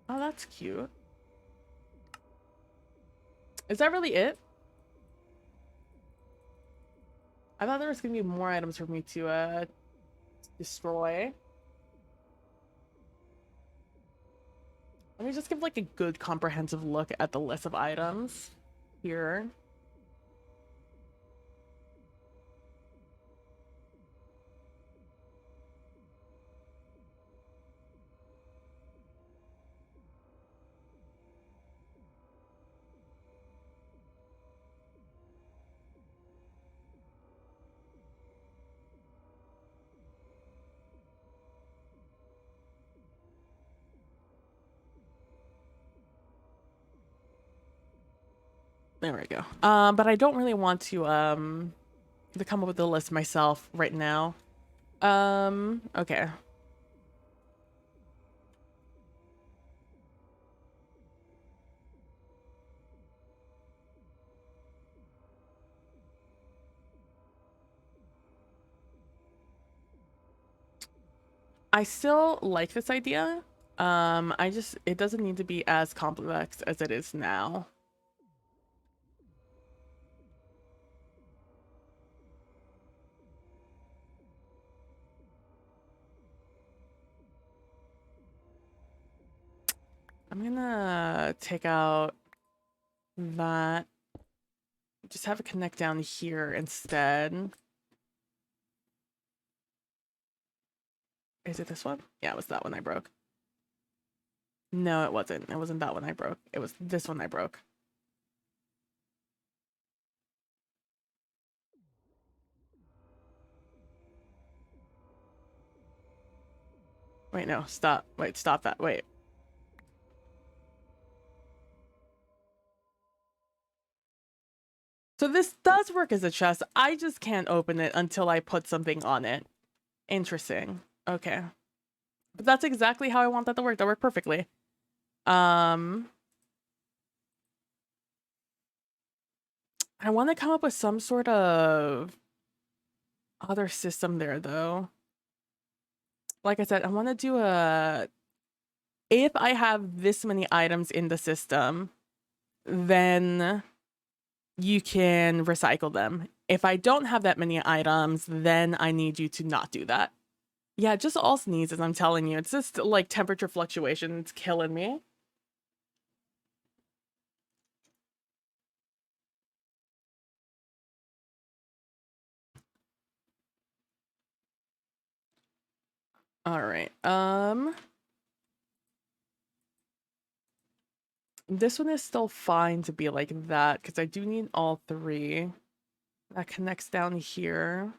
Speaker 1: Oh, that's cute. Is that really it? I thought there was gonna be more items for me to destroy. Let me just give like a good comprehensive look at the list of items here. There we go. But I don't really want to come up with the list myself right now. Okay. I still like this idea. It doesn't need to be as complex as it is now. I'm gonna take out that. Just have it connect down here instead. Is it this one? Yeah, it was that one I broke. No, it wasn't. It wasn't that one I broke. It was this one I broke. Wait, no, stop. Wait, stop that. Wait. So this does work as a chest. I just can't open it until I put something on it. Interesting. Okay. But that's exactly how I want that to work. That worked perfectly. I want to come up with some sort of other system there, though. Like I said, I want to do a... If I have this many items in the system, then you can recycle them. If I don't have that many items, then I need you to not do that. Yeah, just all sneezes, I'm telling you. It's just like temperature fluctuation. It's killing me. All right. This one is still fine to be like that because I do need all three. That connects down here.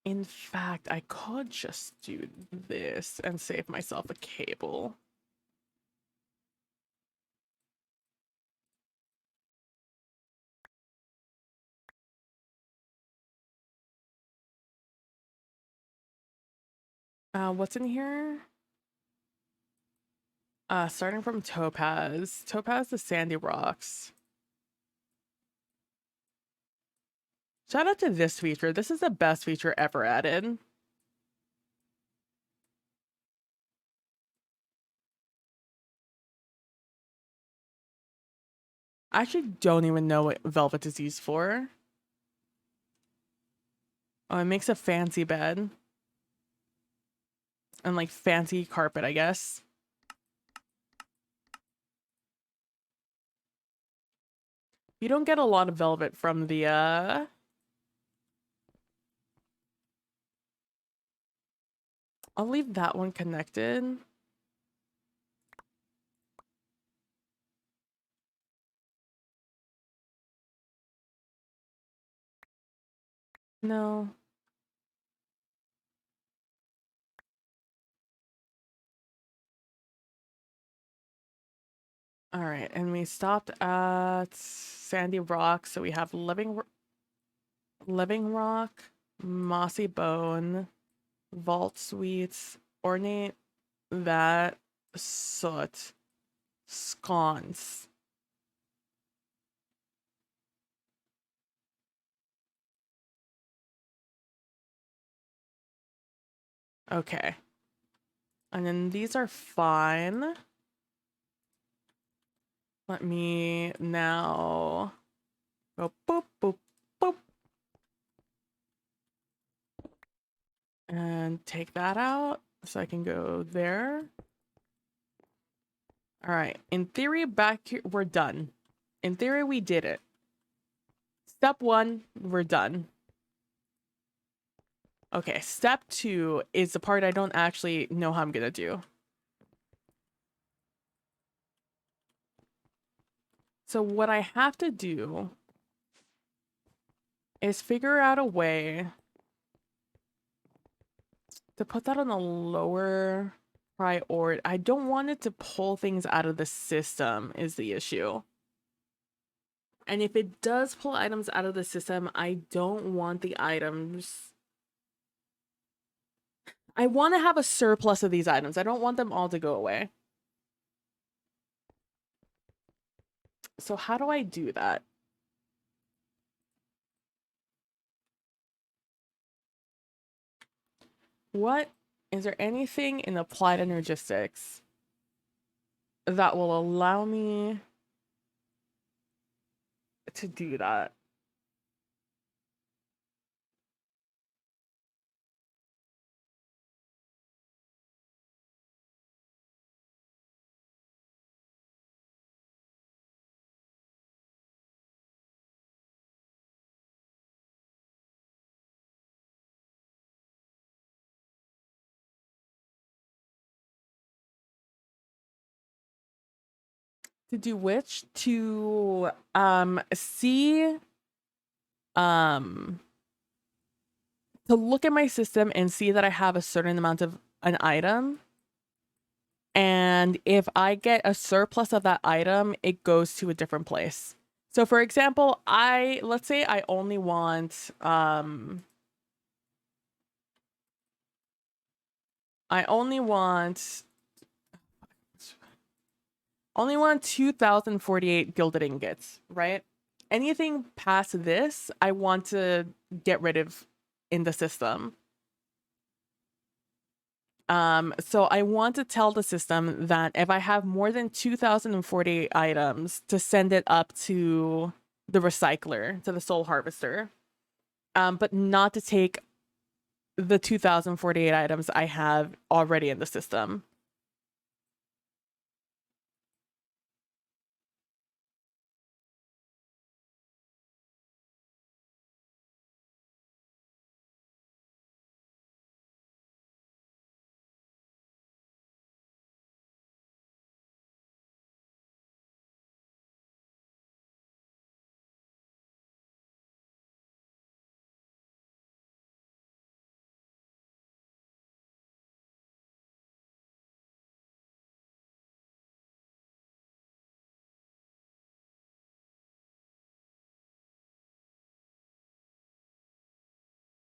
Speaker 1: In fact, I could just do this and save myself a cable. What's in here? Starting from Topaz. Topaz the Sandy Rocks. Shout out to this feature. This is the best feature ever added. I actually don't even know what velvet is used for. Oh, it makes a fancy bed. And like fancy carpet, I guess. You don't get a lot of velvet from the I'll leave that one connected. No. All right, and we stopped at Sandy Rock, so we have Living Rock, Mossy Bone, Vault Suites, Ornate, that, Soot, Sconce. Okay. And then these are fine. Let me now go boop, boop, boop. And take that out so I can go there. All right. In theory, back here, we're done. In theory, we did it. Step 1, we're done. Okay, step 2 is the part I don't actually know how I'm gonna do. So what I have to do is figure out a way to put that on a lower priority. I don't want it to pull things out of the system is the issue. And if it does pull items out of the system, I don't want the items. I want to have a surplus of these items. I don't want them all to go away. So how do I do that? What is there anything in applied energistics that will allow me to do that? To do which? To see to look at my system and see that I have a certain amount of an item. And if I get a surplus of that item, it goes to a different place. So for example, let's say I only want I only want 2048 gilded ingots, right? Anything past this, I want to get rid of in the system. So I want to tell the system that if I have more than 2048 items, to send it up to the recycler, to the soul harvester, but not to take the 2048 items I have already in the system.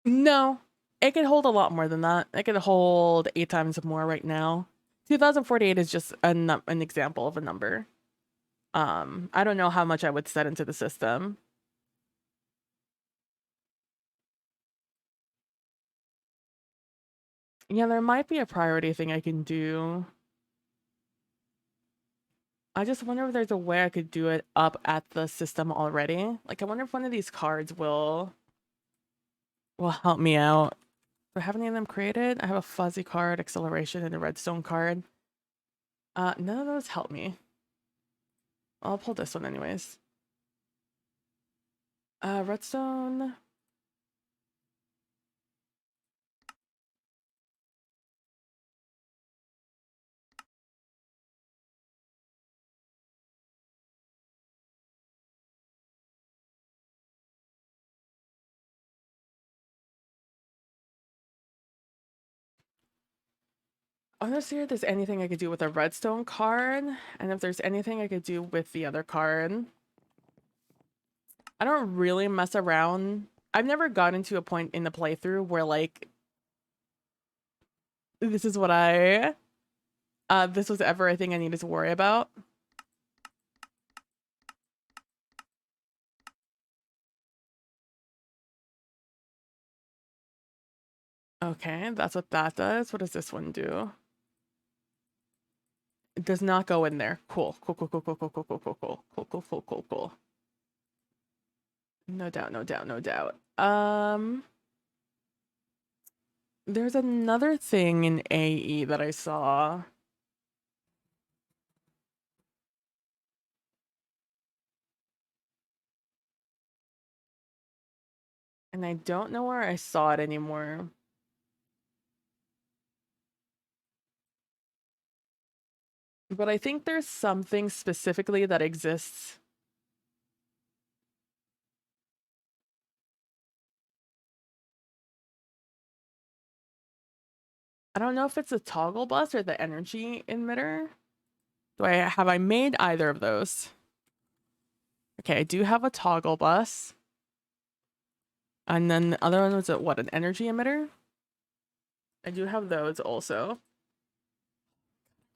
Speaker 1: No, it could hold a lot more than that. It could hold 8 times more right now. 2048 is just an example of a number. I don't know how much I would set into the system. Yeah, there might be a priority thing I can do. I just wonder if there's a way I could do it up at the system already. Like, I wonder if one of these cards will help me out. Do I have any of them created? I have a fuzzy card, acceleration, and a redstone card. None of those help me. I'll pull this one anyways. Redstone. I want to see if there's anything I could do with a redstone card, and if there's anything I could do with the other card. I don't really mess around. I've never gotten to a point in the playthrough where, like, this is what this was ever a thing I needed to worry about. Okay, that's what that does. What does this one do? It does not go in there. Cool. Cool, cool, cool, cool, cool, cool, cool, cool, cool, cool, cool, cool, cool, cool. No doubt, no doubt, no doubt. There's another thing in AE that I saw. And I don't know where I saw it anymore. But I think there's something specifically that exists. I don't know if it's a toggle bus or the energy emitter. Have I made either of those? Okay, I do have a toggle bus. And then the other one was what, an energy emitter? I do have those also.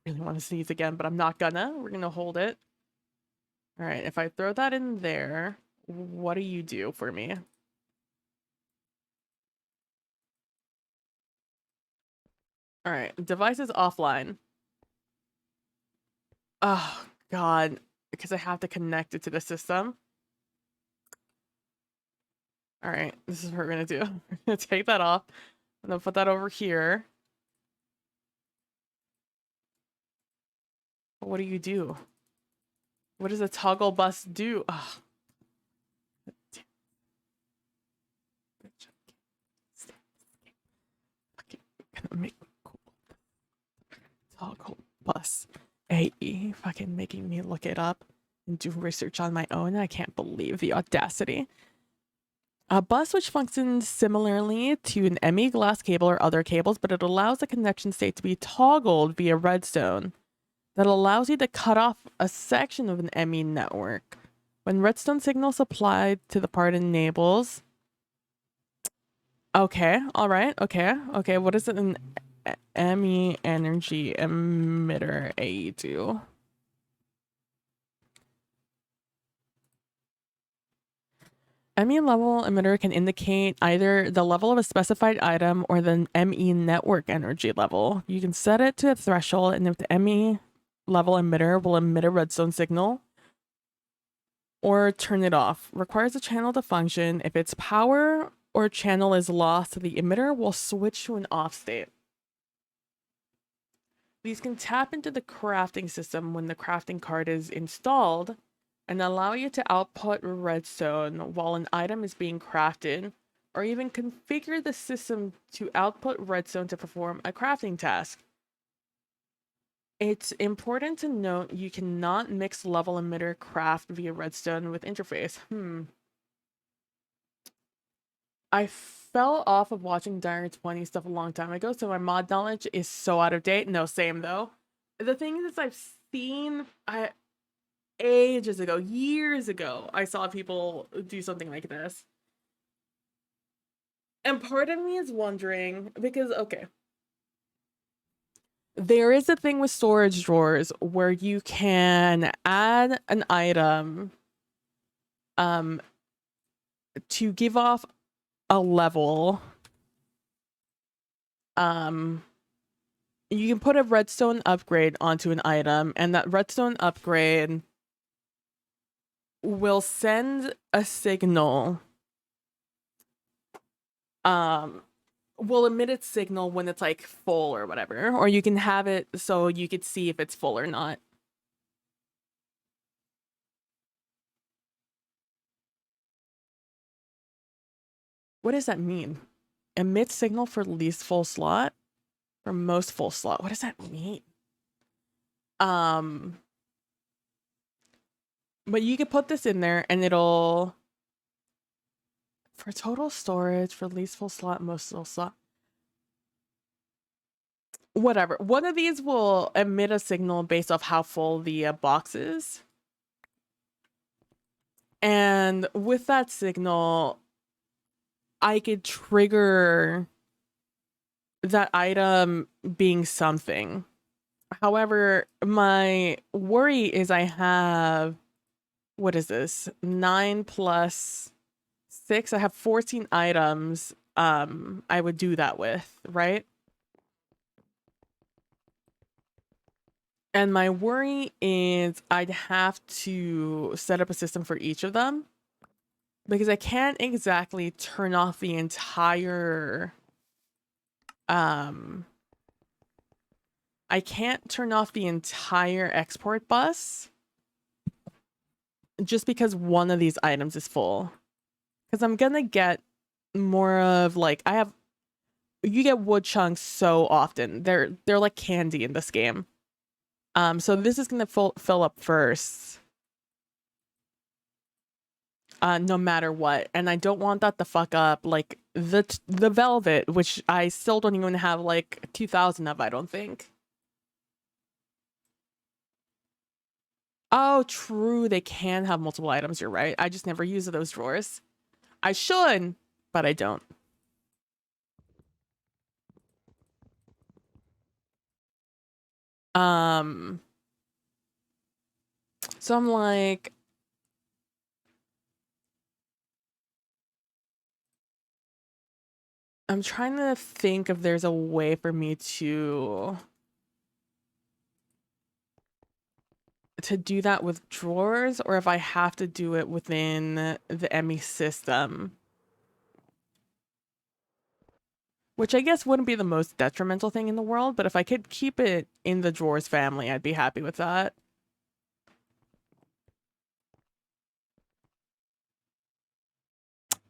Speaker 1: Really want to sneeze again, but I'm not gonna. We're gonna hold it. All right, if I throw that in there, what do you do for me? All right, device is offline. Oh, God, because I have to connect it to the system. All right, this is what we're gonna do. We're gonna take that off. I'm gonna put that over here. What do you do? What does a toggle bus do? Oh, gonna make me cool. Toggle bus AE, fucking making me look it up and do research on my own. I can't believe the audacity. A bus which functions similarly to an ME glass cable or other cables, but it allows the connection state to be toggled via redstone. That allows you to cut off a section of an ME network. When redstone signal supplied to the part enables. Okay, all right, okay. What does an ME energy emitter AE do? ME level emitter can indicate either the level of a specified item or the ME network energy level. You can set it to a threshold, and if the ME level emitter will emit a redstone signal or turn it off. Requires a channel to function. If its power or channel is lost, the emitter will switch to an off state. These can tap into the crafting system when the crafting card is installed and allow you to output redstone while an item is being crafted, or even configure the system to output redstone to perform a crafting task. It's important to note you cannot mix level emitter craft via redstone with interface. I fell off of watching Dire 20 stuff a long time ago, so my mod knowledge is so out of date. No, same though. The thing is, I've seen ages ago, years ago, I saw people do something like this. And part of me is wondering because okay, there is a thing with storage drawers where you can add an item um to give off a level. You can put a redstone upgrade onto an item, and that redstone upgrade will send a signal. Will emit its signal when it's like full or whatever, or you can have it so you could see if it's full or not. What does that mean? Emit signal for least full slot? For most full slot. What does that mean? But you could put this in there and it'll for total storage for least full slot, most full slot. Whatever. One of these will emit a signal based off how full the box is. And with that signal, I could trigger that item being something. However, my worry is I have, what is this? 9 plus 6. I have 14 items I would do that with, right? And my worry is I'd have to set up a system for each of them because I can't exactly turn off the entire I can't turn off the entire export bus just because one of these items is full. Because I'm gonna get more of like you get wood chunks so often. They're like candy in this game. So this is gonna fill up first. No matter what. And I don't want that to fuck up like the velvet, which I still don't even have like 2,000 of, I don't think. Oh, true. They can have multiple items. You're right. I just never use those drawers. I should, but I don't. So I'm like, I'm trying to think if there's a way for me to do that with drawers or if I have to do it within the ME system. Which I guess wouldn't be the most detrimental thing in the world, but if I could keep it in the drawers family, I'd be happy with that.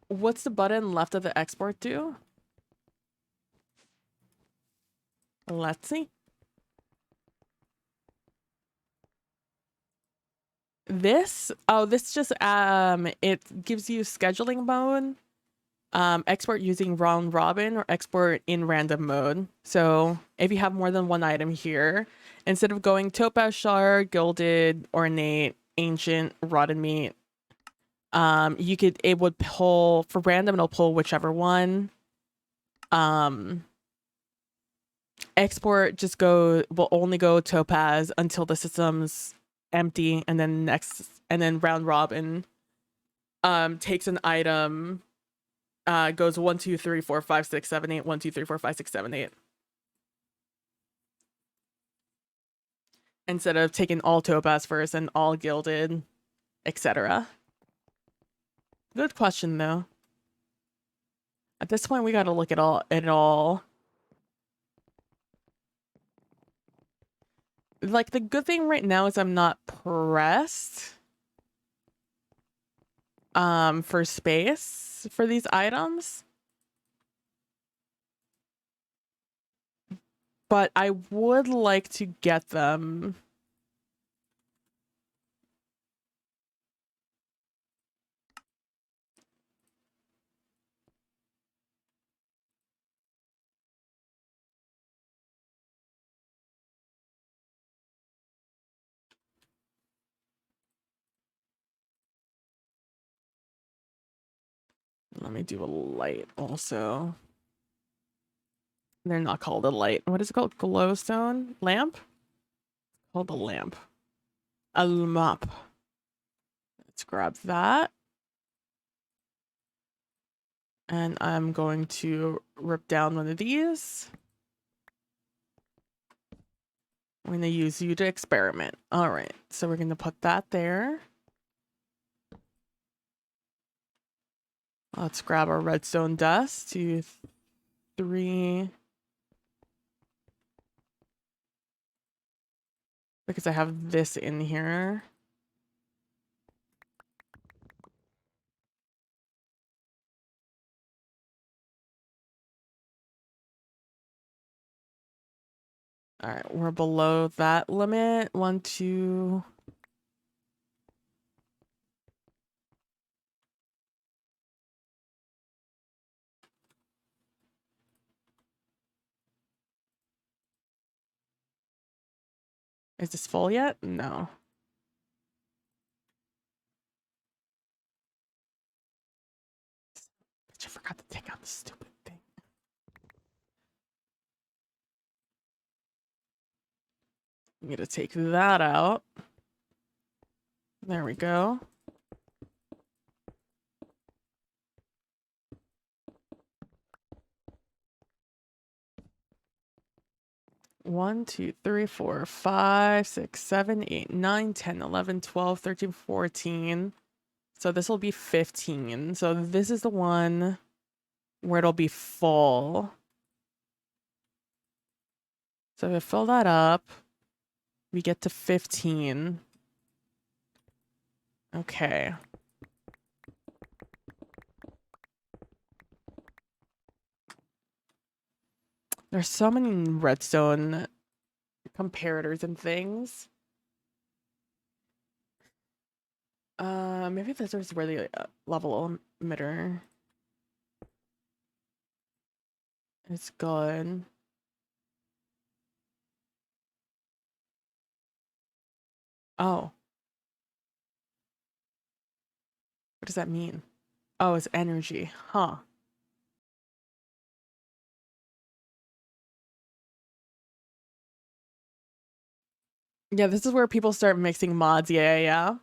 Speaker 1: What's the button left of the export do? Let's see. This just it gives you scheduling mode, export using round robin or export in random mode. So if you have more than one item here, instead of going topaz shard, gilded, ornate, ancient, rotten meat, it would pull for random, it'll pull whichever one. Export will only go topaz until the system's empty, and then round robin takes an item, goes 1 2 3 4 5 6 7 8 1 2 3 4 5 6 7 8 instead of taking all topaz first and all gilded, etc. Good question though. At this point we got to look at it all. Like the good thing right now is I'm not pressed for space for these items. But I would like to get them. Let me do a light also. They're not called a light. What is it called? Glowstone? Lamp? Called a lamp. A lamp. Let's grab that. And I'm going to rip down one of these. I'm going to use you to experiment. All right. So we're going to put that there. Let's grab our redstone dust. 2, 3. Because I have this in here. All right, we're below that limit. 1, 2. Is this full yet? No. I forgot to take out the stupid thing. I'm gonna take that out. There we go. One, 2, 3, 4, 5, 6, 7, 8, 9, 10, 11, 12, 13, 14. So this will be 15. So this is the one where it'll be full. So if I fill that up, we get to 15. Okay. There's so many redstone comparators and things. Maybe this is where the level emitter is good. Oh. What does that mean? Oh, it's energy. Huh. Yeah, this is where people start mixing mods. Yeah, yeah.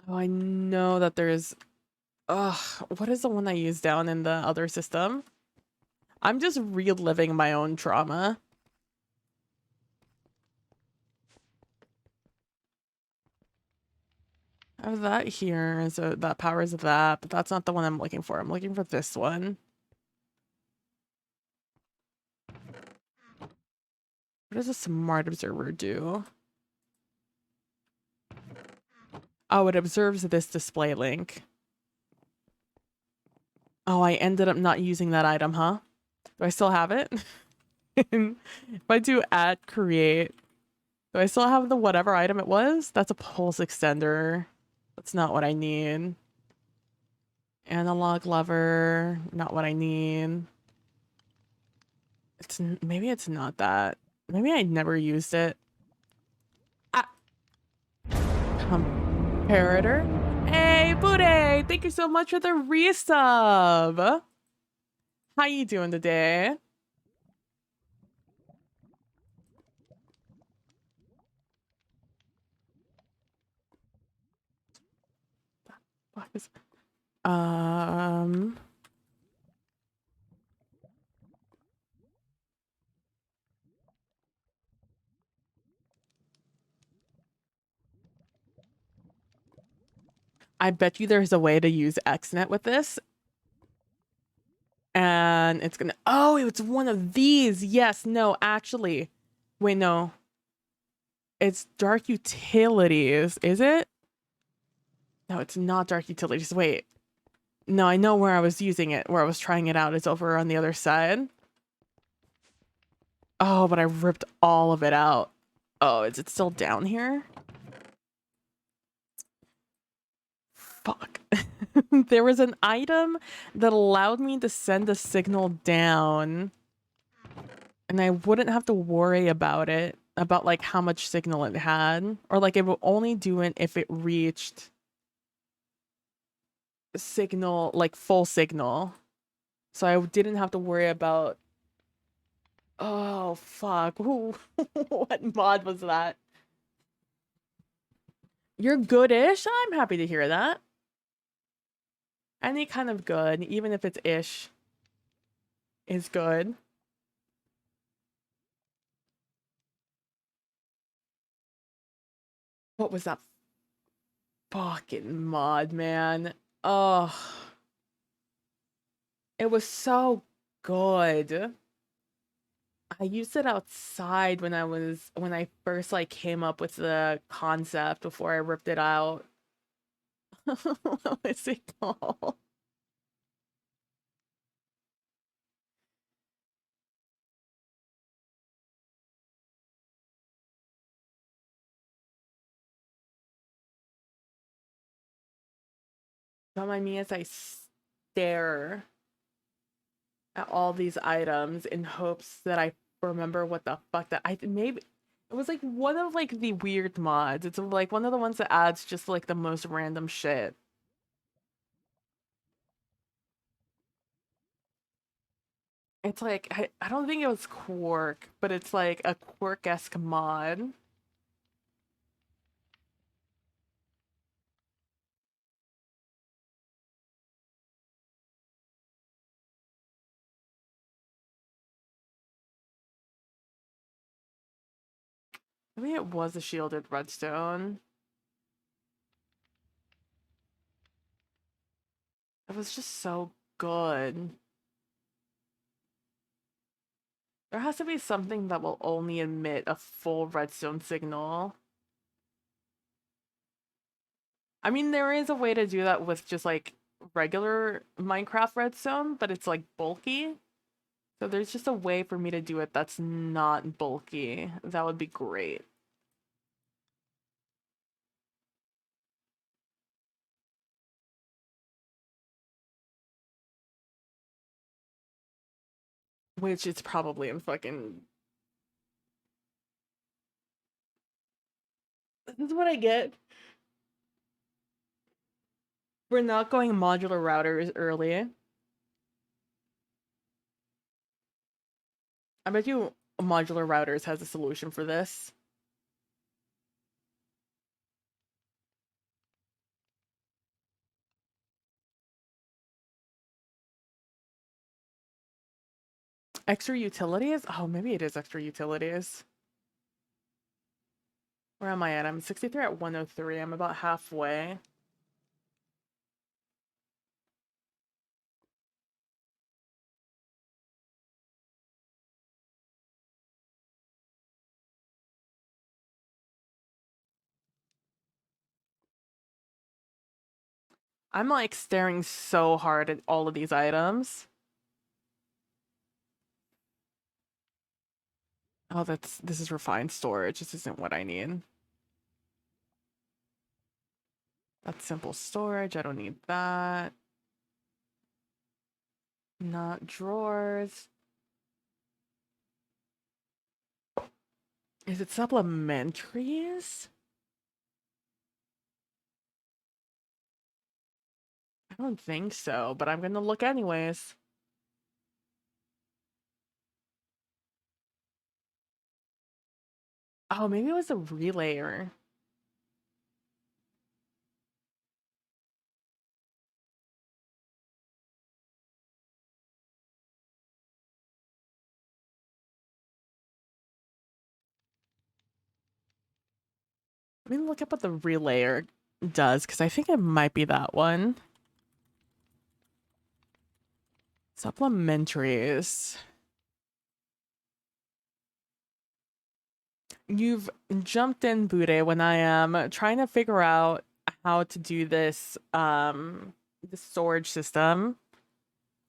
Speaker 1: Oh, I know that there's... Ugh, what is the one I use down in the other system? I'm just reliving my own trauma. I have that here, so that powers that, but that's not the one I'm looking for. I'm looking for this one. What does a smart observer do? Oh, it observes this display link. Oh, I ended up not using that item, huh? Do I still have it? If I do add create, do I still have the whatever item it was? That's a pulse extender. That's not what I need. Analog lever, not what I need. Maybe it's not that. Maybe I never used it. Ah, comparator. Hey, Bude! Thank you so much for the resub. How you doing today? What is I bet you there's a way to use XNet with this. And it's gonna, oh, it's one of these. Yes, no, actually. Wait, no. It's dark utilities, is it? No, it's not dark utilities. Wait. No, I know where I was using it, where I was trying it out. It's over on the other side. Oh, but I ripped all of it out. Oh, is it still down here? Fuck. There was an item that allowed me to send a signal down and I wouldn't have to worry about it. about like how much signal it had, or like it will only do it if it reached signal, like full signal. So I didn't have to worry about, oh fuck, who what mod was that? You're good-ish? I'm happy to hear that. Any kind of good, even if it's ish, is good. What was that fucking mod, man? Oh, it was so good. I used it outside when I first like came up with the concept before I ripped it out. What was it called? Don't mind me as I stare at all these items in hopes that I remember what the fuck that I maybe it was like one of like the weird mods. It's like one of the ones that adds just like the most random shit. It's like I don't think it was Quark, but it's like a Quark-esque mod. I mean, it was a shielded redstone. It was just so good. There has to be something that will only emit a full redstone signal. I mean, there is a way to do that with just like regular Minecraft redstone, but it's like bulky. So there's just a way for me to do it that's not bulky. That would be great. Which it's probably in fucking. This is what I get for not going modular routers early. I bet you modular routers has a solution for this. Extra utilities? Oh, maybe it is extra utilities. Where am I at? I'm 63 at 103. I'm about halfway. I'm like staring so hard at all of these items. Oh, this is refined storage. This isn't what I need. That's simple storage. I don't need that. Not drawers. Is it supplementaries? I don't think so, but I'm gonna look anyways. Oh, maybe it was a relayer. Let me look up what the relayer does, because I think it might be that one. Supplementaries. You've jumped in, Bude, when I am trying to figure out how to do this storage system,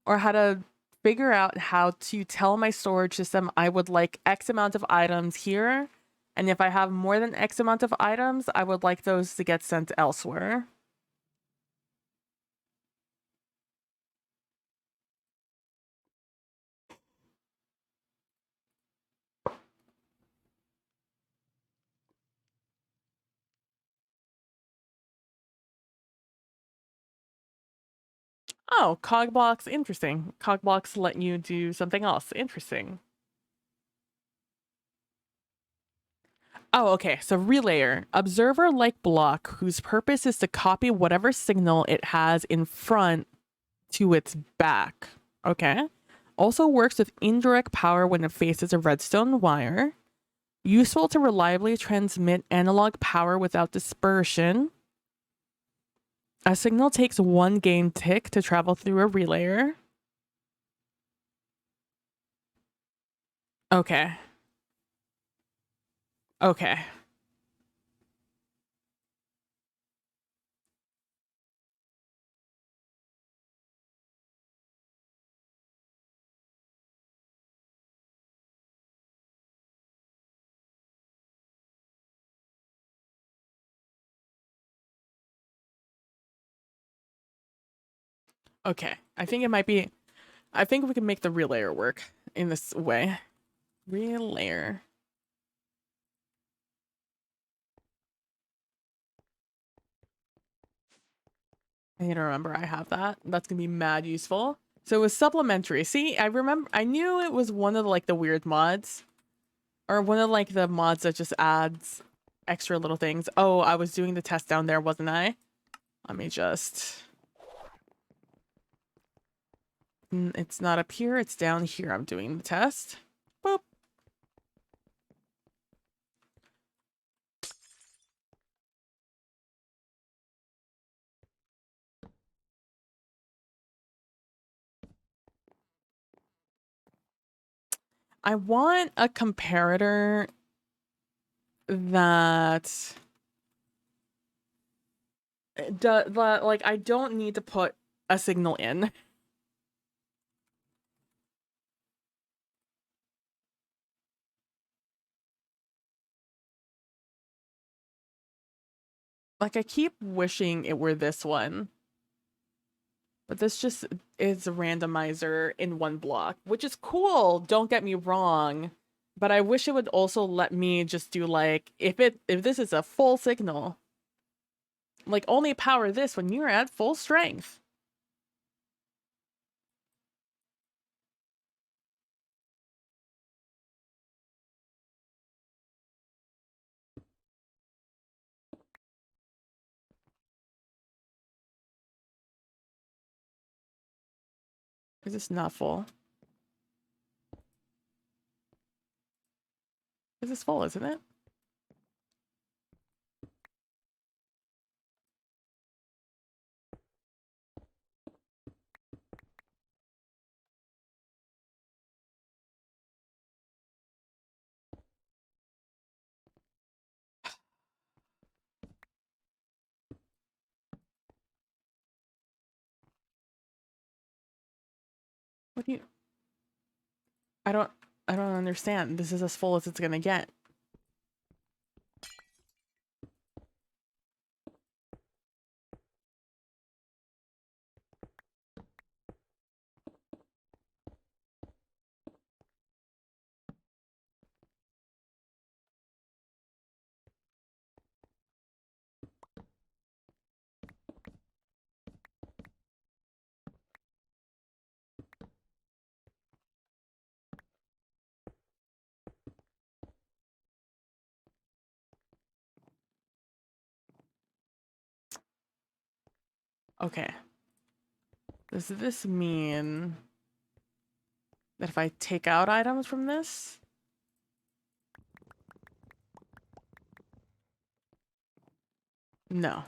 Speaker 1: or how to figure out how to tell my storage system I would like X amount of items here, and if I have more than X amount of items, I would like those to get sent elsewhere. Oh, cog blocks. Interesting. Cog blocks let you do something else. Interesting. Oh, okay. So relayer, observer-like block whose purpose is to copy whatever signal it has in front to its back. Okay. Also works with indirect power when it faces a redstone wire. Useful to reliably transmit analog power without dispersion. A signal takes 1 gain tick to travel through a relayer. Okay. Okay. Okay. I think it might be... I think we can make the relayer work in this way. Relayer. I need to remember I have that. That's gonna be mad useful. So it was supplementary. See, I remember, I knew it was one of like the weird mods, or one of like the mods that just adds extra little things. Oh, I was doing the test down there, wasn't I? Let me just... It's not up here, it's down here. I'm doing the test. Boop. I want a comparator that like I don't need to put a signal in. Like I keep wishing it were this one. But this just is a randomizer in one block, which is cool, don't get me wrong. But I wish it would also let me just do like if this is a full signal, like only power this when you're at full strength. Is this not full? This is full, isn't it? What do you... I don't understand. This is as full as it's gonna get. Okay. Does this mean that if I take out items from this? No.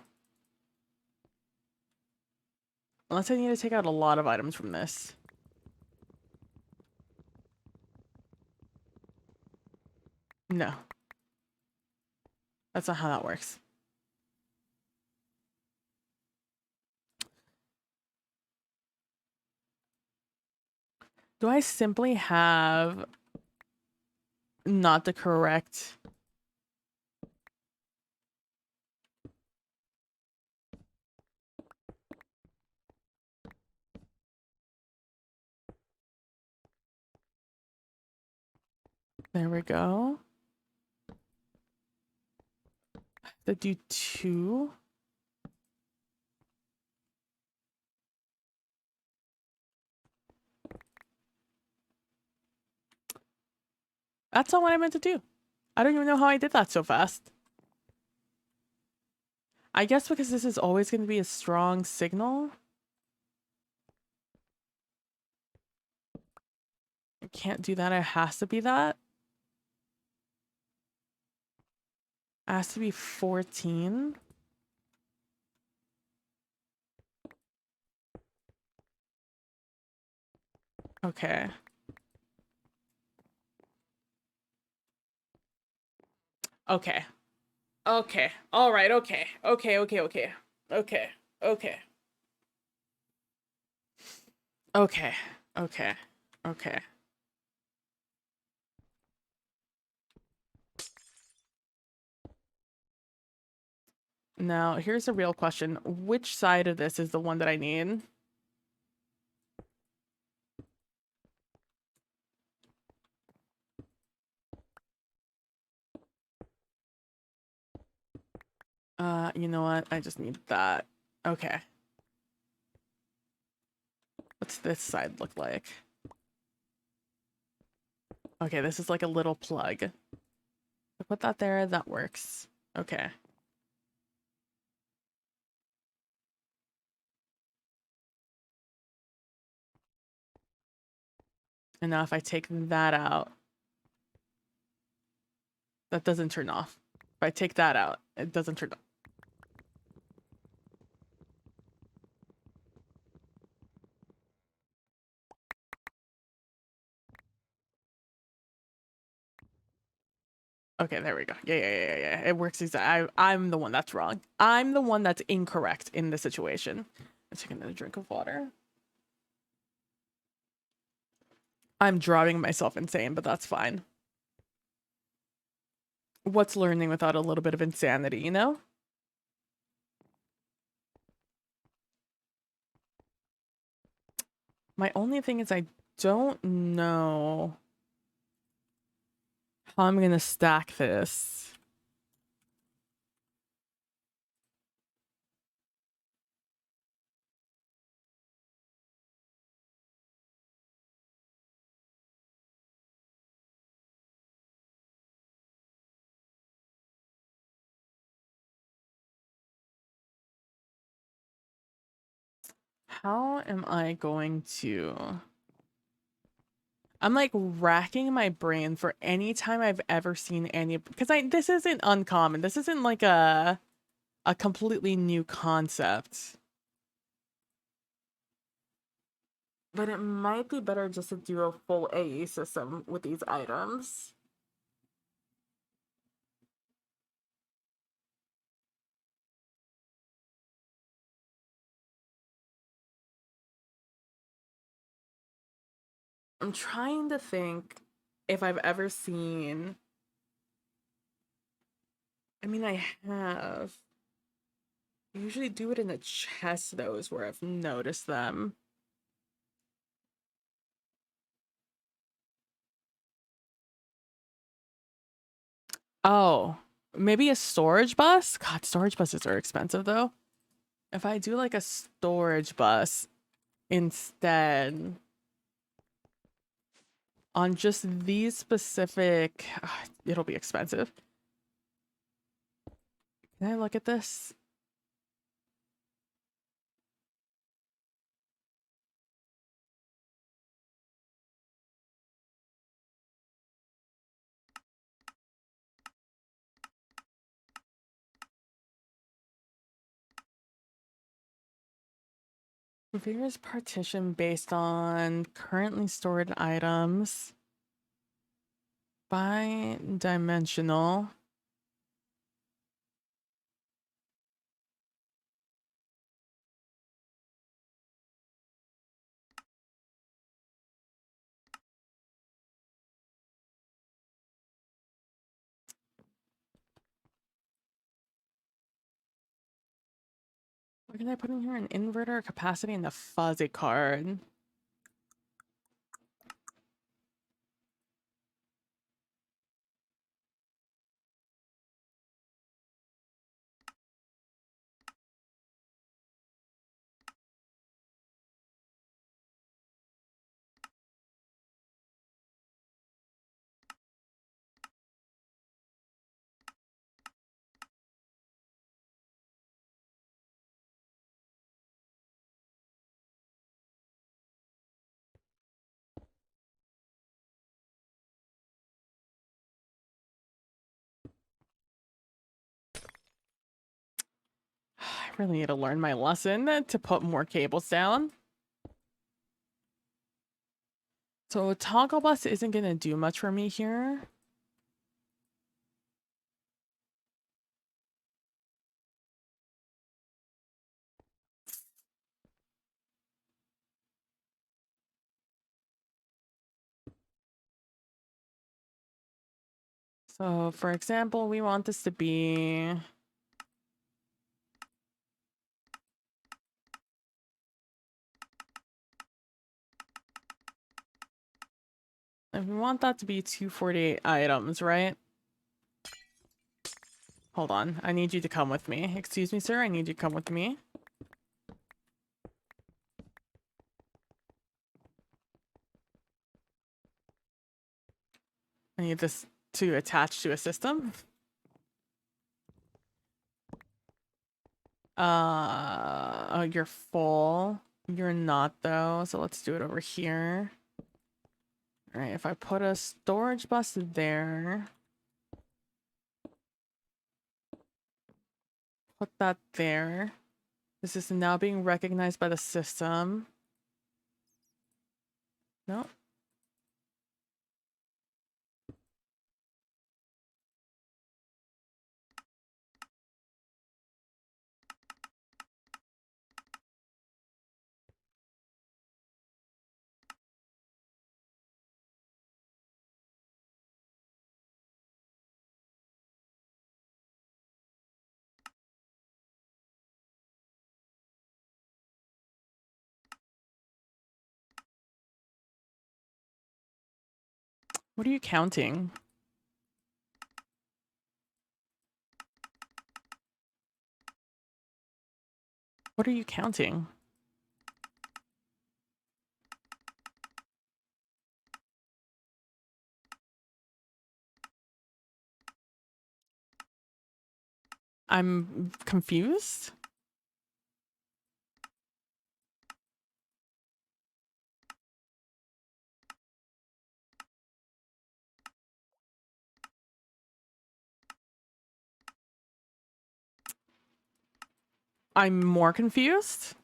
Speaker 1: Unless I need to take out a lot of items from this. No. That's not how that works. Do I simply have not the correct... There we go. To do 2. That's not what I meant to do. I don't even know how I did that so fast. I guess because this is always going to be a strong signal. I can't do that. It has to be that. It has to be 14. Okay. Okay. Okay. All right. Okay. Okay. Okay. Okay. Okay. Okay. Okay. Okay. Okay. Now, here's a real question. Which side of this is the one that I need? You know what? I just need that. Okay. What's this side look like? Okay, this is like a little plug. I put that there, that works. Okay. And now if I take that out, that doesn't turn off. If I take that out, it doesn't turn off. Okay, there we go. Yeah. It works exactly. I'm the one that's wrong. I'm the one that's incorrect in the situation. I'm taking another drink of water. I'm driving myself insane, but that's fine. What's learning without a little bit of insanity, you know? My only thing is I don't know how I'm gonna stack this. How am I going to... I'm like racking my brain for any time I've ever seen any, because this isn't uncommon. This isn't like a completely new concept. But it might be better just to do a full AE system with these items. I'm trying to think if I've ever seen... I mean, I have. I usually do it in the chest, though, is where I've noticed them. Oh, maybe a storage bus? God, storage buses are expensive, though. If I do like a storage bus instead on just these specific, it'll be expensive. Can I look at this? Configures partition based on currently stored items. Bi-dimensional. What can I put in here? An inverter capacity and a fuzzy card. really need to learn my lesson to put more cables down. So toggle bus isn't going to do much for me here. So for example, we want this to be... And we want that to be 248 items, right? Hold on. I need you to come with me. Excuse me, sir. I need you to come with me. I need this to attach to a system. Oh, you're full. You're not, though. So let's do it over here. All right, if I put a storage bus there, put that there. This is now being recognized by the system. No. What are you counting? What are you counting? I'm confused. I'm more confused.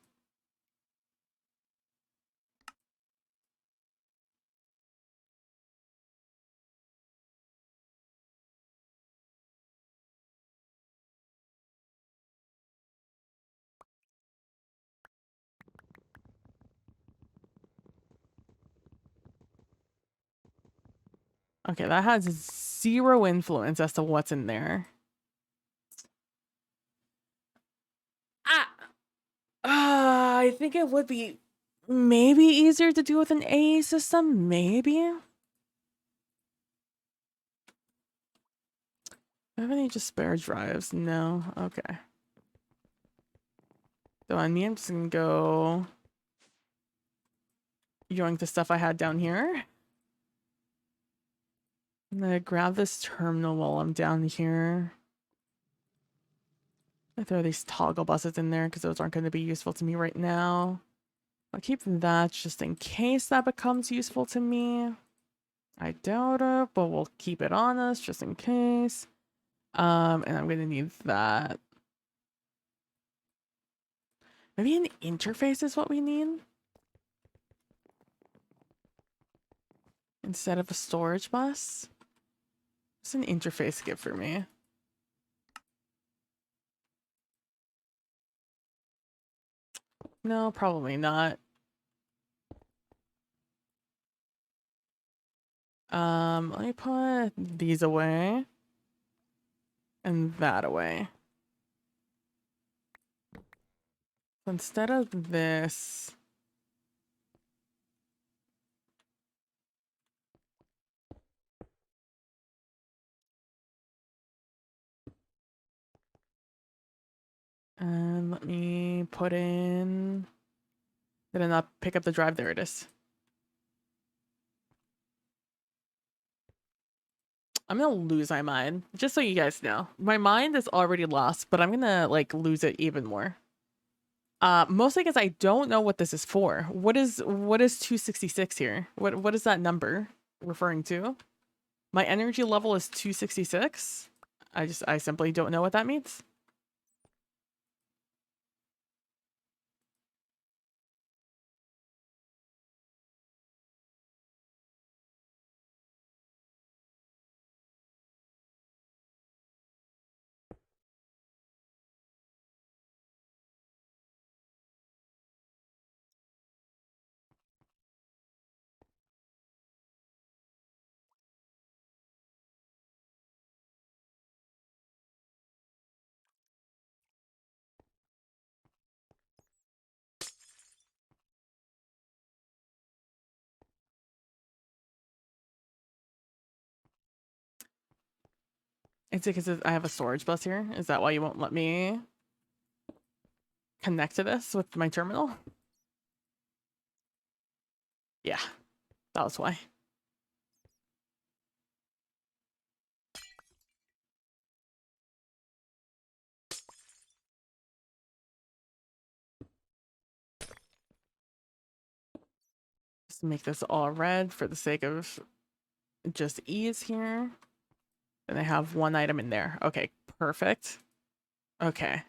Speaker 1: Okay, that has zero influence as to what's in there. I think it would be maybe easier to do with an AE system, maybe. Do I have any just spare drives? No. Okay. So on me, I'm just gonna go yoink the stuff I had down here. I'm gonna grab this terminal while I'm down here. I throw these toggle buses in there because those aren't going to be useful to me right now. I'll keep that just in case that becomes useful to me. I doubt it, but we'll keep it on us just in case. And I'm going to need that. Maybe an interface is what we need instead of a storage bus. What's an interface give for me? No, probably not. Let me put these away and that away. So instead of this, and let me put in, did I not pick up the drive? There it is. I'm gonna lose my mind, just so you guys know. My mind is already lost, but I'm gonna like lose it even more. Mostly because I don't know what this is for. What is 266 here? What is that number referring to? My energy level is 266. I simply don't know what that means. It's because I have a storage bus here. Is that why you won't let me connect to this with my terminal? Yeah, that was why. Just make this all red for the sake of just ease here. And I have one item in there. Okay, perfect. Okay.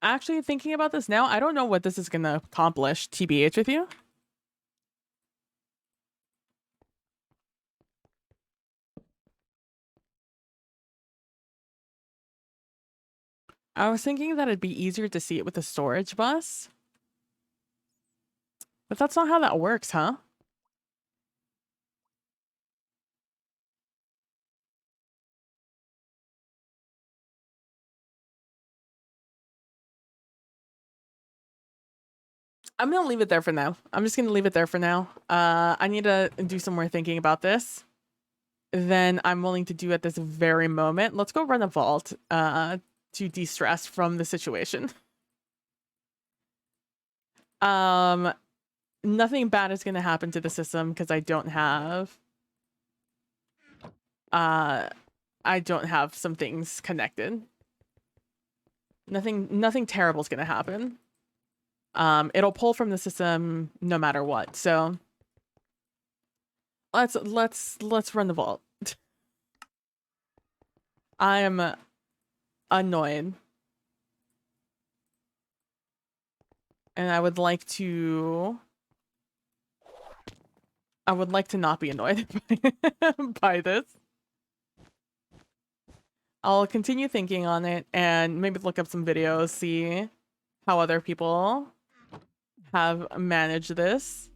Speaker 1: Actually, thinking about this now, I don't know what this is going to accomplish, TBH with you. I was thinking that it'd be easier to see it with a storage bus. But that's not how that works, huh? I'm gonna leave it there for now. I'm just gonna leave it there for now. I need to do some more thinking about this than I'm willing to do at this very moment. Let's go run a vault to de-stress from the situation. Nothing bad is gonna happen to the system because I don't have some things connected. Nothing terrible is gonna happen. It'll pull from the system no matter what. So let's run the vault. I am annoyed. And I would like to not be annoyed by this. I'll continue thinking on it and maybe look up some videos, see how other people have managed this.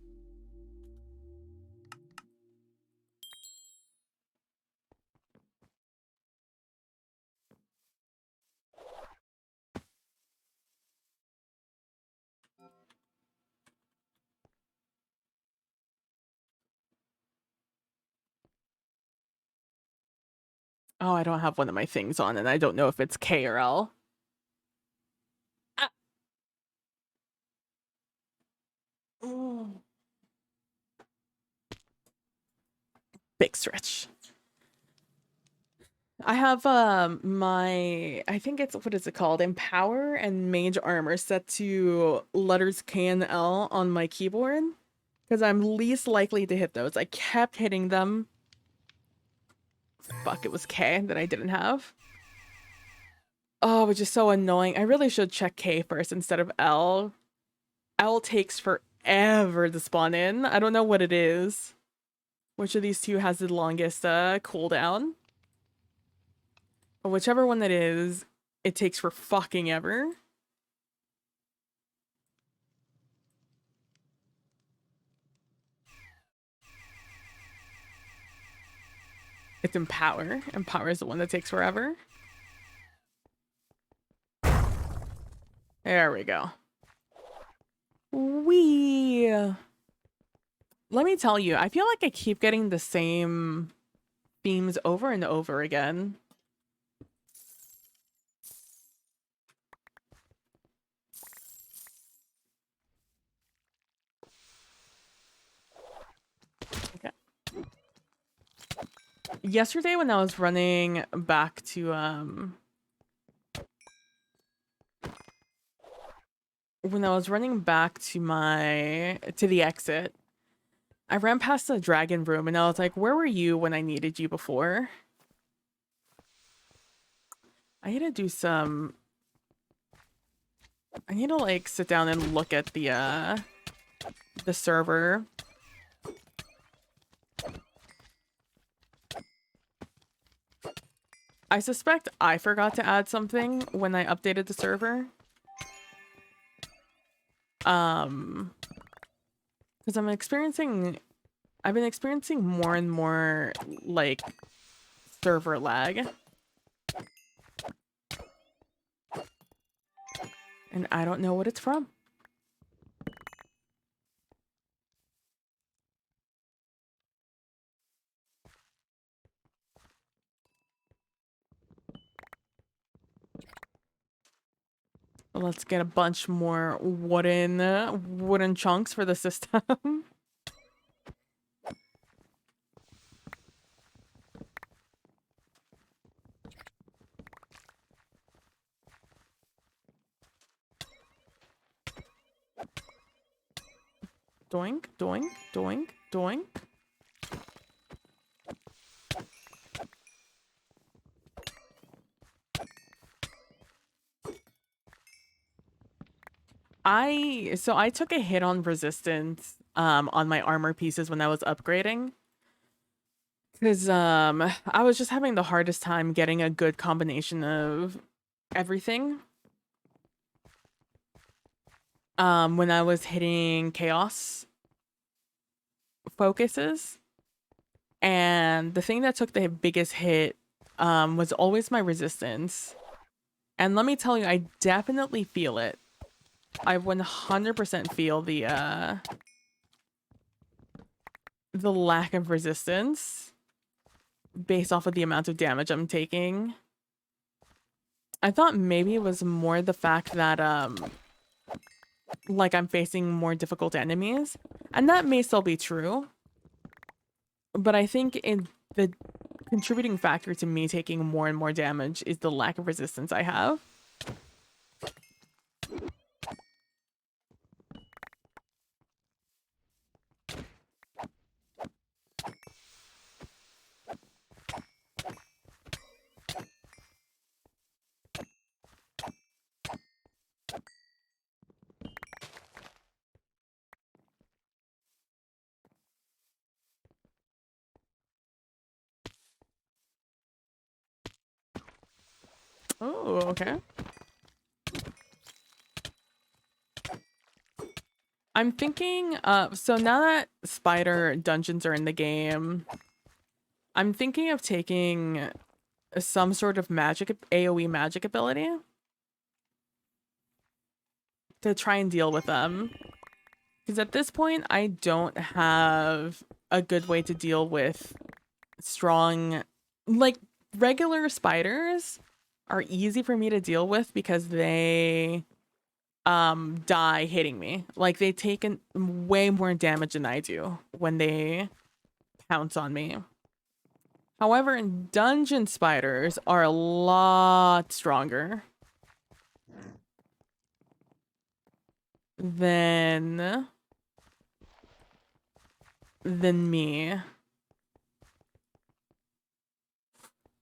Speaker 1: Oh, I don't have one of my things on and I don't know if it's K or L. Ah. Big stretch. I have I think it's, what is it called? Empower and Mage Armor set to letters K and L on my keyboard because I'm least likely to hit those. I kept hitting them. Fuck, it was K that I didn't have. Oh, which is so annoying. I really should check K first instead of L. L takes forever to spawn in. I don't know what it is. Which of these two has the longest cooldown? But whichever one that is, it takes for fucking ever. It's Empower. Empower is the one that takes forever. There we go. Wee. Let me tell you, I feel like I keep getting the same themes over and over again. Okay. Yesterday when I was running back to the exit, I ran past the dragon room and I was like, where were you when I needed you before? I need to like sit down and look at the server. I suspect I forgot to add something when I updated the server. Because I've been experiencing more and more like server lag. And And I don't know what it's from. Let's get a bunch more wooden chunks for the system. Doink, doink, doink, doink. I took a hit on resistance on my armor pieces when I was upgrading. Because I was just having the hardest time getting a good combination of everything. When I was hitting chaos focuses. And the thing that took the biggest hit was always my resistance. And let me tell you, I definitely feel it. I 100% feel the lack of resistance based off of the amount of damage I'm taking. I thought maybe it was more the fact that like I'm facing more difficult enemies, and that may still be true. But I think the contributing factor to me taking more and more damage is the lack of resistance I have. Oh, okay. I'm thinking, so now that spider dungeons are in the game, I'm thinking of taking some sort of magic, AoE magic ability to try and deal with them. Because at this point, I don't have a good way to deal with strong, like regular spiders are easy for me to deal with because they die hitting me. Like they take way more damage than I do when they pounce on me. However, dungeon spiders are a lot stronger than me.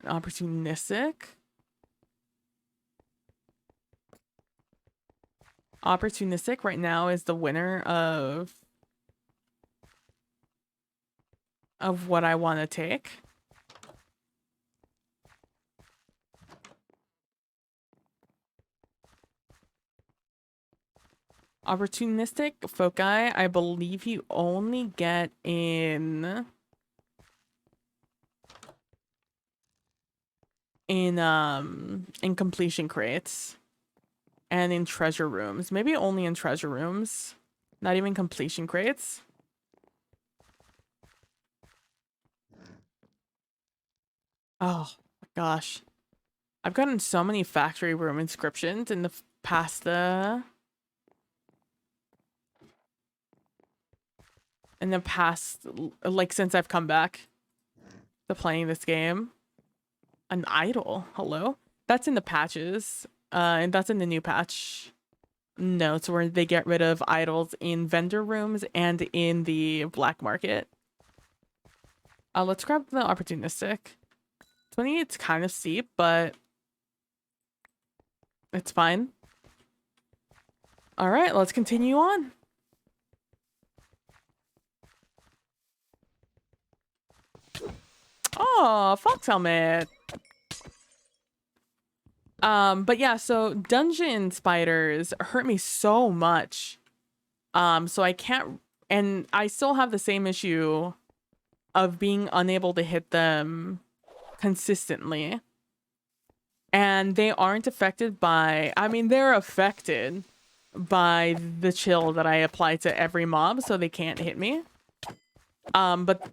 Speaker 1: Opportunistic. Opportunistic right now is the winner of what I want to take. Opportunistic foci, I believe you only get in completion crates and in treasure rooms. Maybe only in treasure rooms, not even completion crates. Oh my gosh. I've gotten so many factory room inscriptions in the past like since I've come back to playing this game. An idol, hello? That's in the patches, and that's in the new patch notes where they get rid of idols in vendor rooms and in the black market. Let's grab the opportunistic. 20, it's kind of steep, but it's fine. All right, let's continue on. Oh, fox helmet. But yeah, so dungeon spiders hurt me so much. So I can't, and I still have the same issue of being unable to hit them consistently. And they aren't affected by, I mean, they're affected by the chill that I apply to every mob, so they can't hit me. But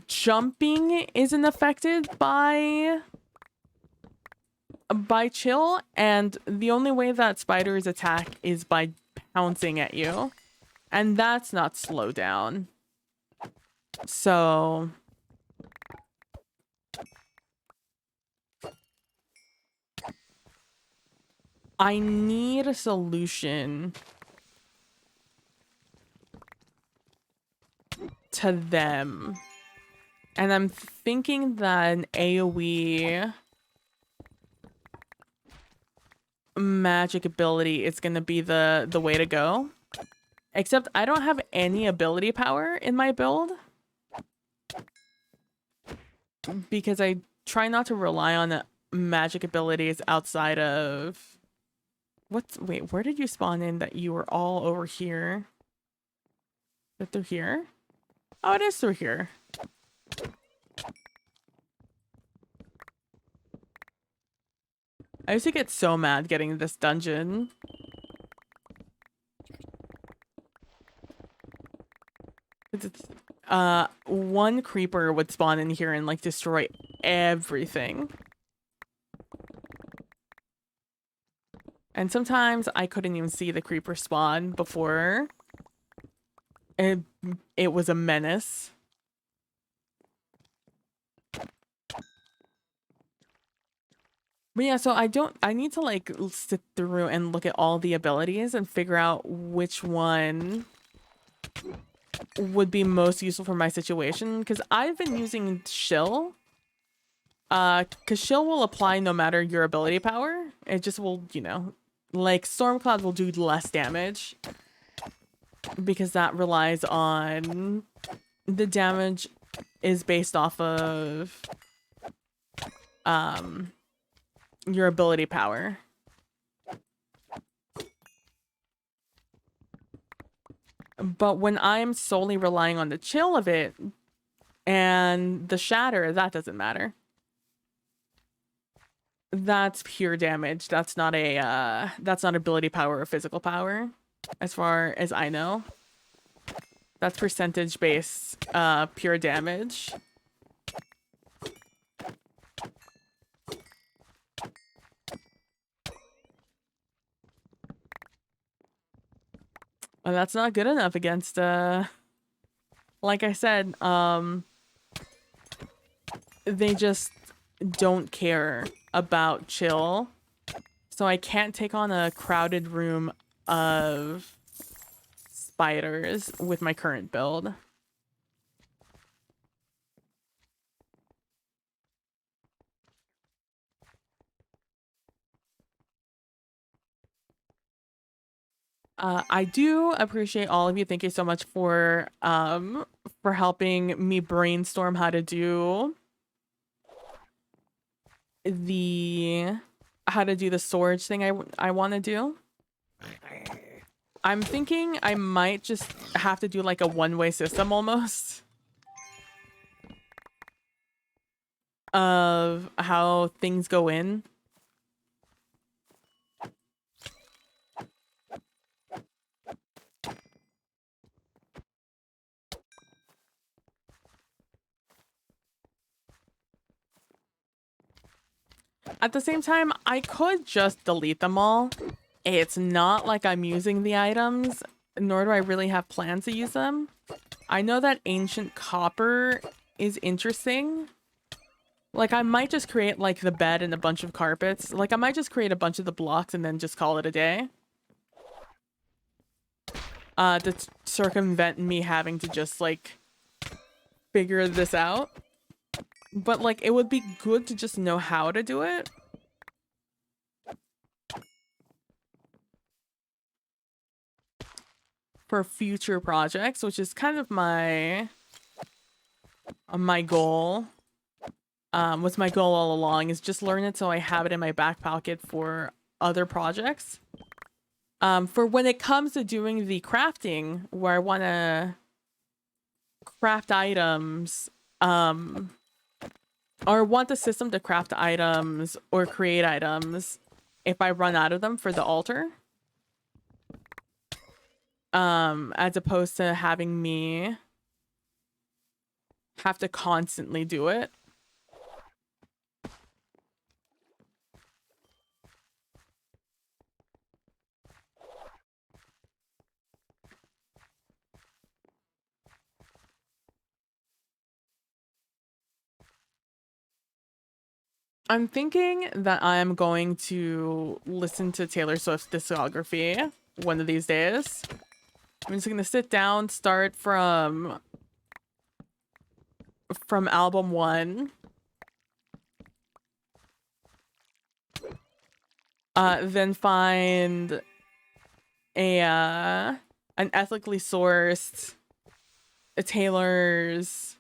Speaker 1: jumping isn't affected by chill, and the only way that spiders attack is by pouncing at you, and that's not slow down. So I need a solution to them. And I'm thinking that an AoE magic ability is going to be the way to go. Except I don't have any ability power in my build, because I try not to rely on magic abilities outside of... Wait, where did you spawn in that you were all over here? Is it through here? Oh, it is through here. I used to get so mad getting this dungeon. One creeper would spawn in here and like destroy everything. And sometimes I couldn't even see the creeper spawn before. It was a menace. But yeah, so I need to like sit through and look at all the abilities and figure out which one would be most useful for my situation, because I've been using shill. Because shill will apply no matter your ability power. It just will, you know, like Stormcloud will do less damage because that relies on the damage is based off of your ability power. But when I'm solely relying on the chill of it and the shatter, that doesn't matter. That's pure damage. That's not ability power or physical power, as far as I know. That's percentage based pure damage. And that's not good enough against like I said, they just don't care about chill. So I can't take on a crowded room of spiders with my current build. I do appreciate all of you. Thank you so much for helping me brainstorm how to do the storage thing I want to do. I'm thinking I might just have to do like a one-way system almost of how things go in. At the same time, I could just delete them all. It's not like I'm using the items, nor do I really have plans to use them. I know that ancient copper is interesting. Like, I might just create, like, the bed and a bunch of carpets. Like, I might just create a bunch of the blocks and then just call it a day. To circumvent me having to just, like, figure this out. But, like, it would be good to just know how to do it. For future projects, which is kind of my goal. What's my goal all along is just learn it so I have it in my back pocket for other projects. For when it comes to doing the crafting, where I want to craft items or want the system to craft items or create items if I run out of them for the altar. As opposed to having me have to constantly do it. I'm thinking that I'm going to listen to Taylor Swift's discography one of these days. I'm just gonna sit down, start from album 1. Then find an ethically sourced Taylor's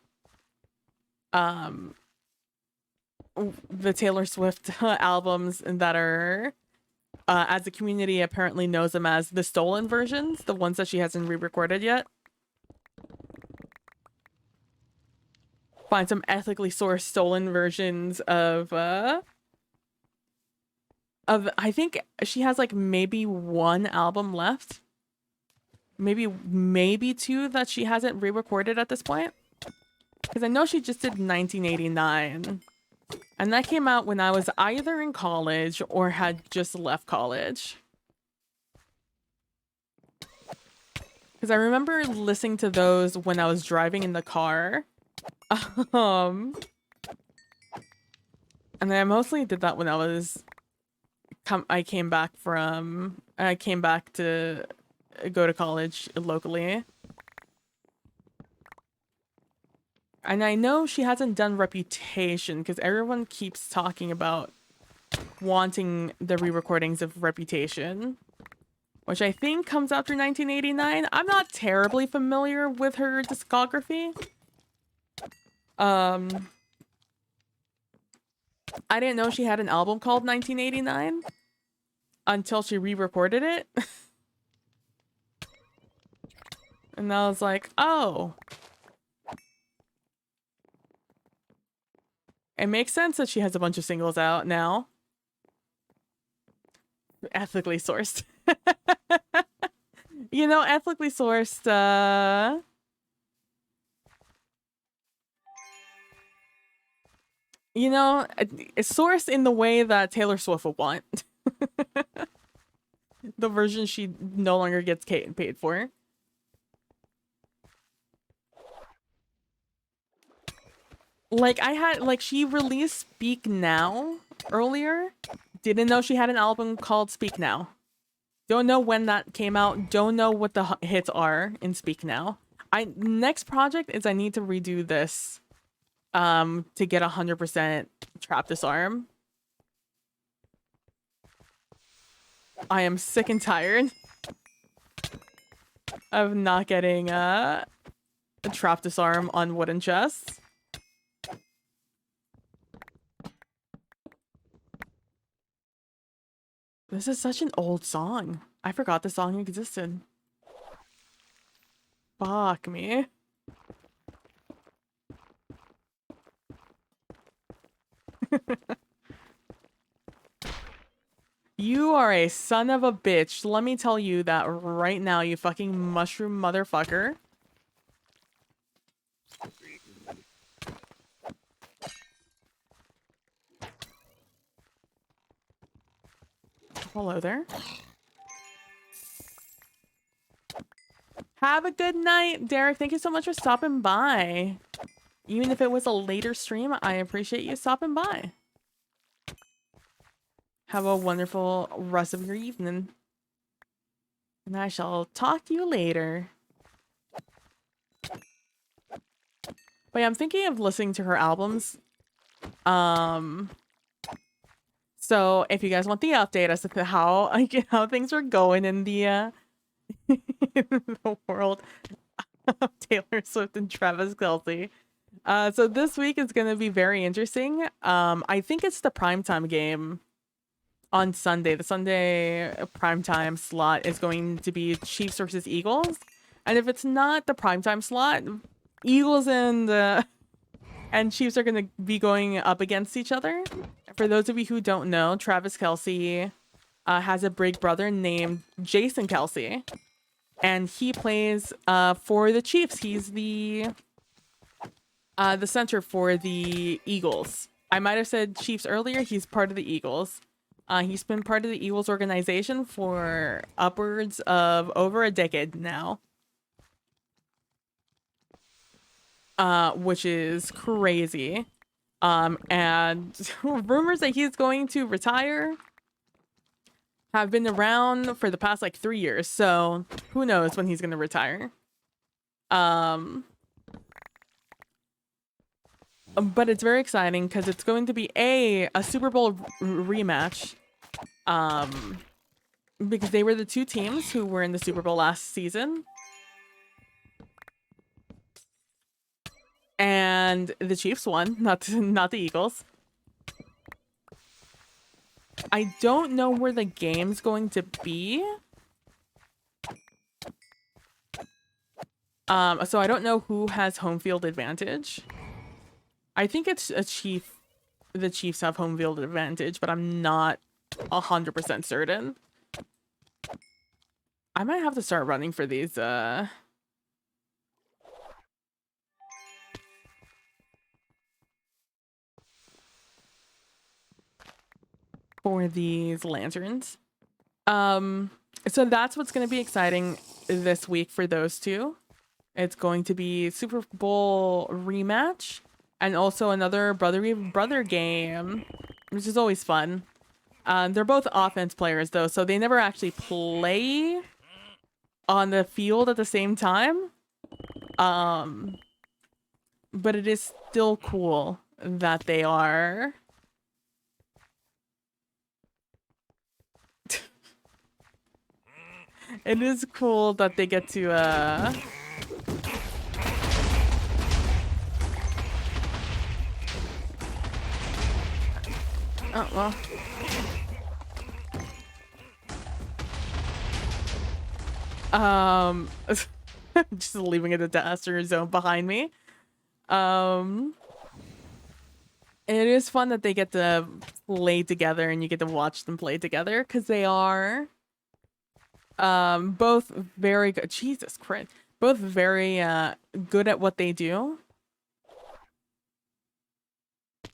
Speaker 1: the Taylor Swift albums that are as the community apparently knows them as the stolen versions, the ones that she hasn't re-recorded yet. Find some ethically sourced stolen versions of I think she has like maybe 1 album left. Maybe 2 that she hasn't re-recorded at this point. Because I know she just did 1989. And that came out when I was either in college or had just left college. Because I remember listening to those when I was driving in the car. And I mostly did that when I came back to go to college locally. And I know she hasn't done Reputation because everyone keeps talking about wanting the re-recordings of Reputation, which I think comes after 1989. I'm not terribly familiar with her discography. I didn't know she had an album called 1989 until she re-recorded it. And I was like, oh. It makes sense that she has a bunch of singles out now. Ethically sourced. You know, ethically sourced, you know, it's sourced in the way that Taylor Swift would want. The version she no longer gets paid for. Like, she released Speak Now earlier. Didn't know she had an album called Speak Now. Don't know when that came out. Don't know what the hits are in Speak Now. Next project is I need to redo this to get 100% Trap Disarm. I am sick and tired of not getting a Trap Disarm on wooden chests. This is such an old song. I forgot the song existed. Fuck me. You are a son of a bitch. Let me tell you that right now, you fucking mushroom motherfucker. Hello there. Have a good night, Derek. Thank you so much for stopping by. Even if it was a later stream, I appreciate you stopping by. Have a wonderful rest of your evening. And I shall talk to you later. But yeah, I'm thinking of listening to her albums. So if you guys want the update as to how things are going in the in the world of Taylor Swift and Travis Kelce. So this week is gonna be very interesting. I think it's the primetime game on Sunday. The Sunday primetime slot is going to be Chiefs versus Eagles. And if it's not the primetime slot, Eagles and and Chiefs are going to be going up against each other. For those of you who don't know, Travis Kelce has a big brother named Jason Kelce, and he plays for the Chiefs. He's the center for the Eagles. I might have said Chiefs earlier. He's part of the Eagles. He's been part of the Eagles organization for upwards of over a decade now. Which is crazy. And rumors that he's going to retire have been around for the past like 3 years. So who knows when he's going to retire. But it's very exciting because it's going to be a Super Bowl rematch. Because they were the two teams who were in the Super Bowl last season. And the Chiefs won, not the Eagles. I don't know where the game's going to be. So I don't know who has home field advantage. I think it's the Chiefs have home field advantage, but I'm not 100% certain. I might have to start running for these lanterns. So that's what's going to be exciting this week for those two. It's going to be Super Bowl rematch and also another brother game, which is always fun. They're both offense players though, so they never actually play on the field at the same time. But it is still cool that they are. It is cool that they get to oh well. Just leaving a disaster zone behind me. It is fun that they get to play together and you get to watch them play together because they are both very good. Jesus Christ. Both very good at what they do.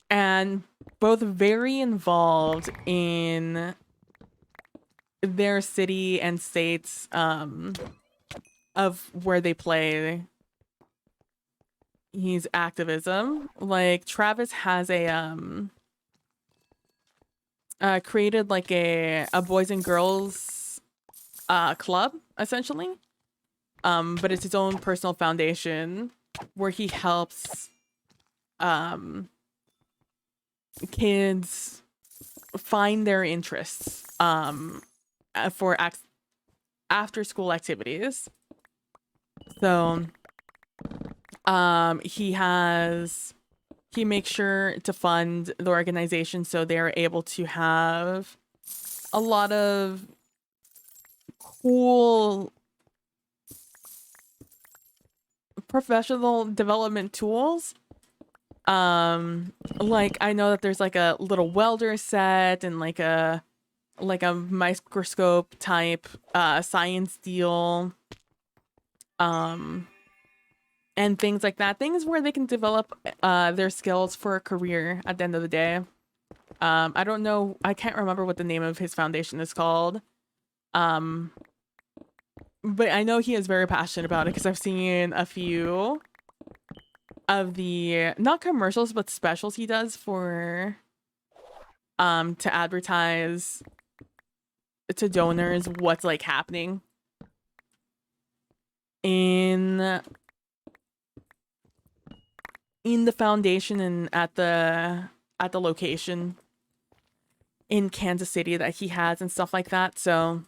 Speaker 1: And both very involved in their city and states of where they play. He's activism. Like Travis has a created like a boys and girls club essentially. But it's his own personal foundation where he helps kids find their interests for after school activities. So he makes sure to fund the organization so they're able to have a lot of cool professional development tools. Like I know that there's like a little welder set and like a microscope type science deal. And things like that. Things where they can develop their skills for a career at the end of the day. I don't know. I can't remember what the name of his foundation is called. But I know he is very passionate about it because I've seen a few of the, not commercials, but specials he does for, to advertise to donors what's like happening in the foundation and at the location in Kansas City that he has and stuff like that. So,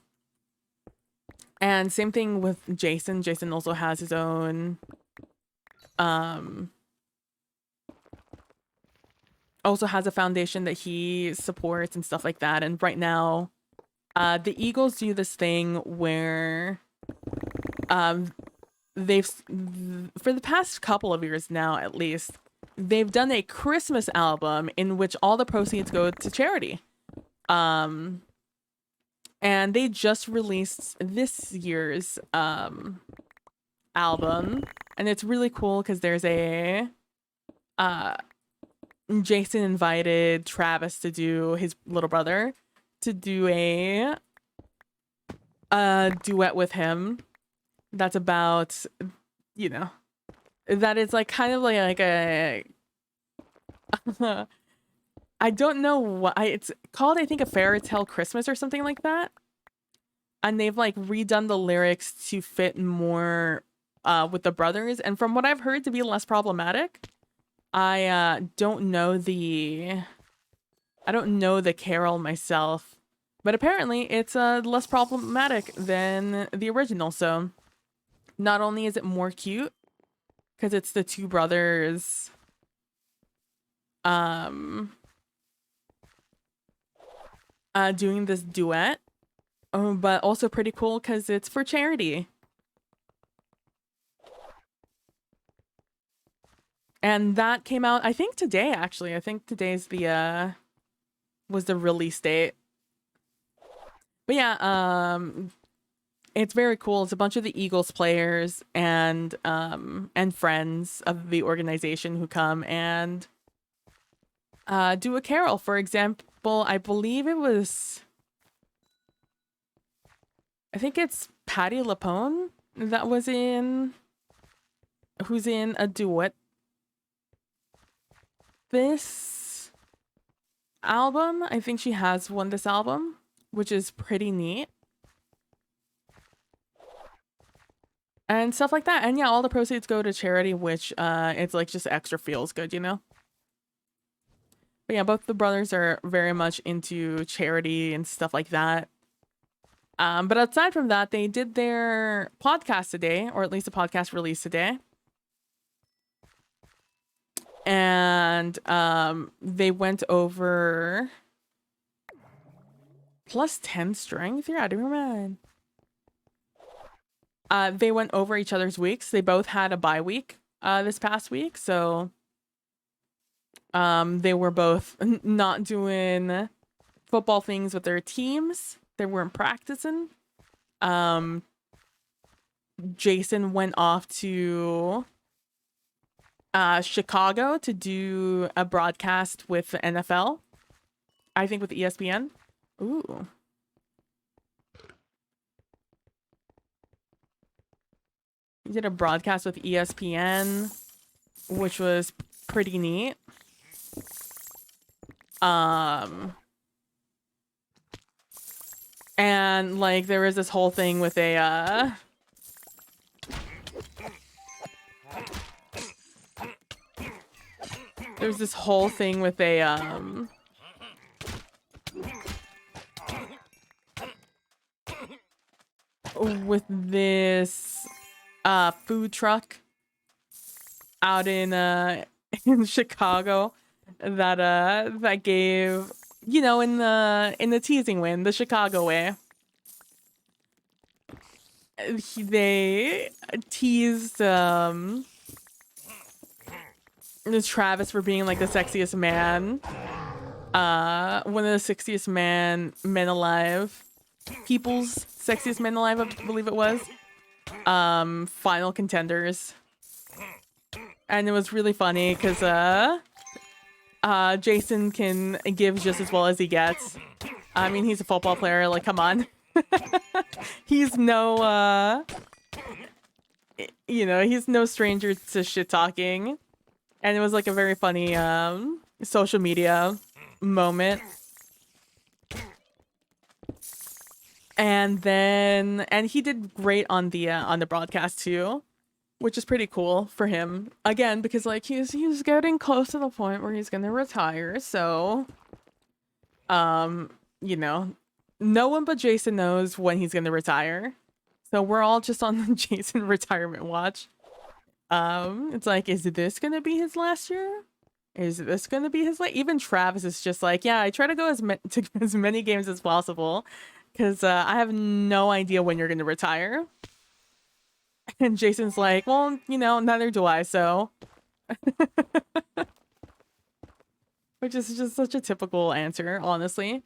Speaker 1: and same thing with Jason. Jason also has his own also has a foundation that he supports and stuff like that. And right now, the Eagles do this thing where they've, for the past couple of years now at least, they've done a Christmas album in which all the proceeds go to charity. And they just released this year's album, and it's really cool because there's a Jason invited Travis to do, his little brother, to do a duet with him that's about, you know, that is like kind of like a I don't know what it's called. I think a fairy tale Christmas or something like that. And they've like redone the lyrics to fit more with the brothers, and from what I've heard, to be less problematic. I don't know the carol myself, but apparently it's less problematic than the original. So not only is it more cute because it's the two brothers doing this duet, but also pretty cool because it's for charity. And that came out, I think today, actually. I think today's was the release date. But yeah, it's very cool. It's a bunch of the Eagles players and friends of the organization who come and do a carol. For example, I believe I think it's Patti LuPone who's in a duet this album. I think she has won this album, which is pretty neat. And stuff like that. And yeah, all the proceeds go to charity, which it's like just extra feels good, you know? But yeah, both the brothers are very much into charity and stuff like that. But aside from that, they did their podcast today, or at least a podcast release today. And they went over +10 strength. Yeah, I do remember. They went over each other's weeks. They both had a bye week this past week, so they were both not doing football things with their teams. They weren't practicing. Jason went off to Chicago to do a broadcast with the NFL. I think with ESPN. Ooh. He did a broadcast with ESPN, which was pretty neat. And like there was this whole thing with a there's this whole thing with a with this food truck out in in Chicago that gave, you know, in the teasing way, in the Chicago way. They teased Travis for being like the sexiest man. One of the sexiest men alive. People's sexiest men alive, I believe it was. Final contenders. And it was really funny because Jason can give just as well as he gets. I mean, he's a football player, like, come on. He's no you know, he's no stranger to shit talking. And it was like a very funny social media moment. And he did great on the broadcast too, which is pretty cool for him. Again, because like he's getting close to the point where he's gonna retire. So, you know, no one but Jason knows when he's gonna retire. So we're all just on the Jason retirement watch. It's like, is this gonna be his last year? Is this gonna be his even Travis is just like, yeah, I try to go to as many games as possible. Because I have no idea when you're going to retire. And Jason's like, well, you know, neither do I, so. which is just such a typical answer, honestly.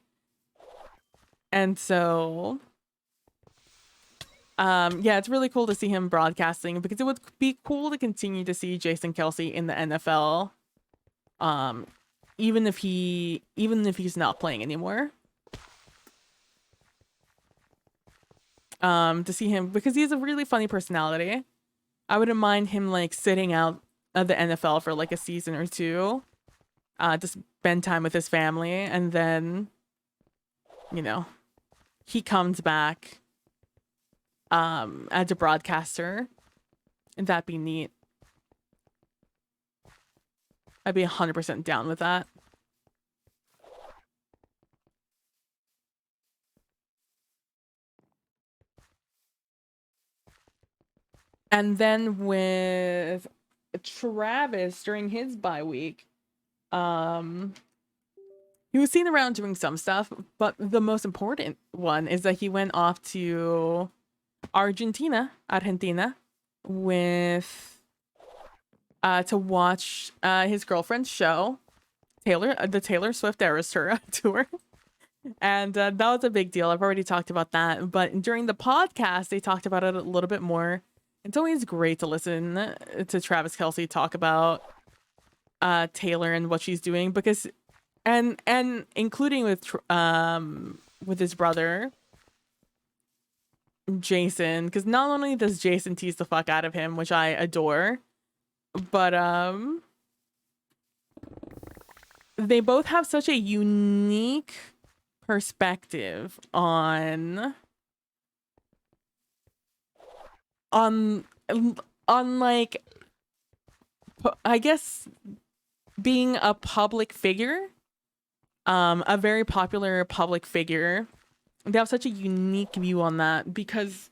Speaker 1: And so, yeah, it's really cool to see him broadcasting because it would be cool to continue to see Jason Kelsey in the NFL, um, even if he's not playing anymore. To see him because he has a really funny personality. I wouldn't mind him like sitting out of the NFL for like a season or two, to spend time with his family, and then, you know, he comes back as a broadcaster, and that'd be neat. I'd be 100% down with that. And then with Travis during his bye week, he was seen around doing some stuff, but the most important one is that he went off to Argentina, with to watch his girlfriend's show, the Taylor Swift Eras tour. And that was a big deal. I've already talked about that. But during the podcast, they talked about it a little bit more. It's always great to listen to Travis Kelsey talk about Taylor and what she's doing, because and including with his brother Jason, because not only does Jason tease the fuck out of him, which I adore, but they both have such a unique perspective on like, I guess, being a public figure, a very popular public figure. They have such a unique view on that because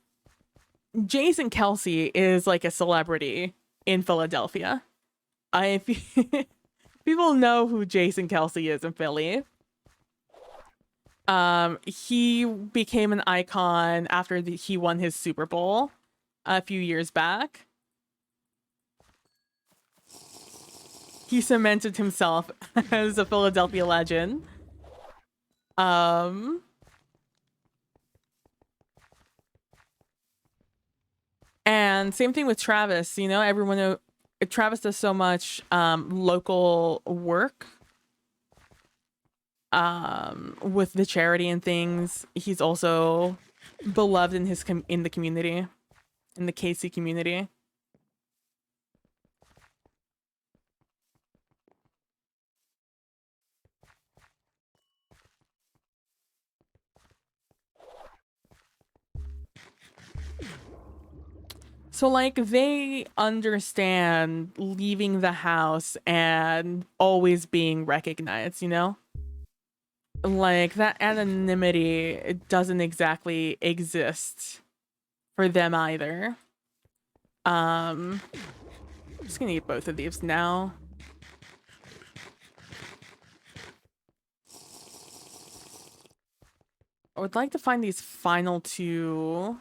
Speaker 1: Jason Kelsey is like a celebrity in Philadelphia. People know who Jason Kelsey is in Philly. He became an icon after he won his Super Bowl a few years back. He cemented himself as a Philadelphia legend. And same thing with Travis. You know, Travis does so much local work with the charity and things. He's also beloved in in the community, in the KC community. So like they understand leaving the house and always being recognized, you know? Like that anonymity, it doesn't exactly exist for them either. I'm just gonna eat both of these now. I would like to find these final two.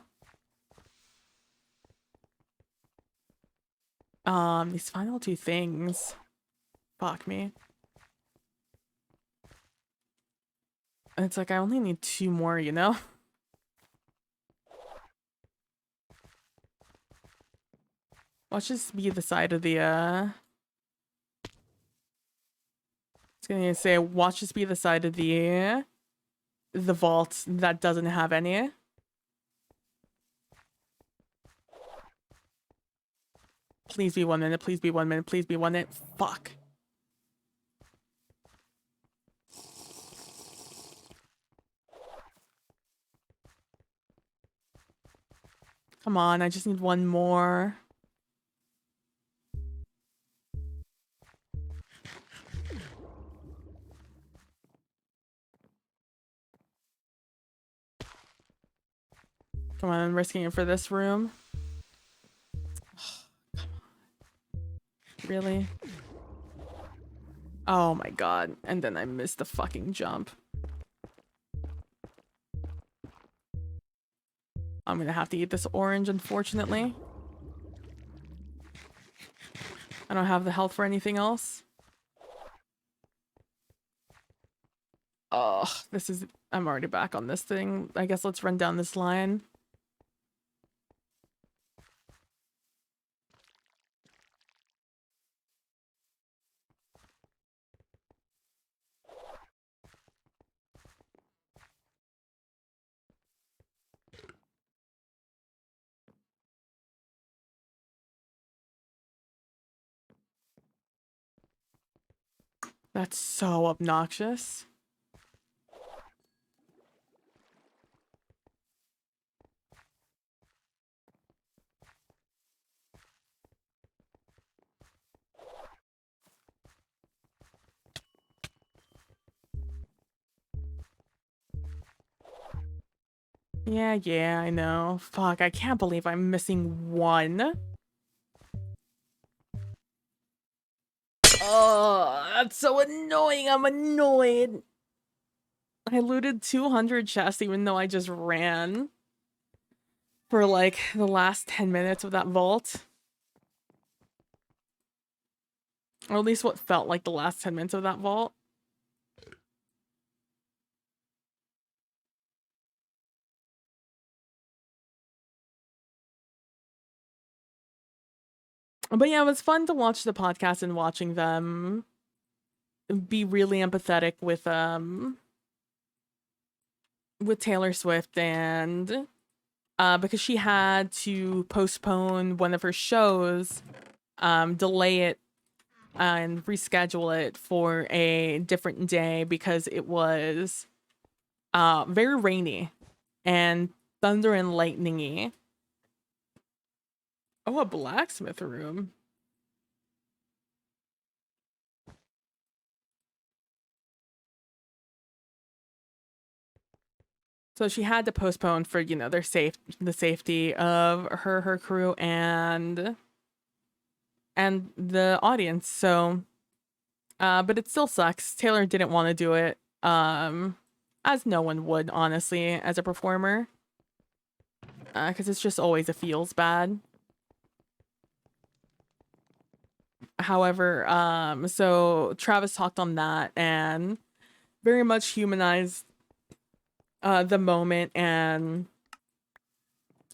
Speaker 1: These final two things. Fuck me. It's like I only need two more, you know? Let's just be the side of the I was gonna say, watch us be the side of the vault that doesn't have any. Please be 1 minute, please be 1 minute, please be 1 minute. Fuck. Come on, I just need one more. Come on, I'm risking it for this room. Come on. Really? Oh my god. And then I missed the fucking jump. I'm gonna have to eat this orange, unfortunately. I don't have the health for anything else. Oh, this is, I'm already back on this thing. I guess let's run down this line. That's so obnoxious. Yeah, I know. Fuck, I can't believe I'm missing one. Oh, that's so annoying. I'm annoyed. I looted 200 chests even though I just ran for like the last 10 minutes of that vault. Or at least what felt like the last 10 minutes of that vault. But yeah, it was fun to watch the podcast and watching them be really empathetic with Taylor Swift and because she had to postpone one of her shows, delay it and reschedule it for a different day because it was very rainy and thunder and lightningy. Oh, a blacksmith room. So she had to postpone for, you know, the safety of her crew and the audience. So but it still sucks. Taylor didn't want to do it. As no one would, honestly, as a performer. Because it's just always, it feels bad. However, so Travis talked on that and very much humanized the moment, and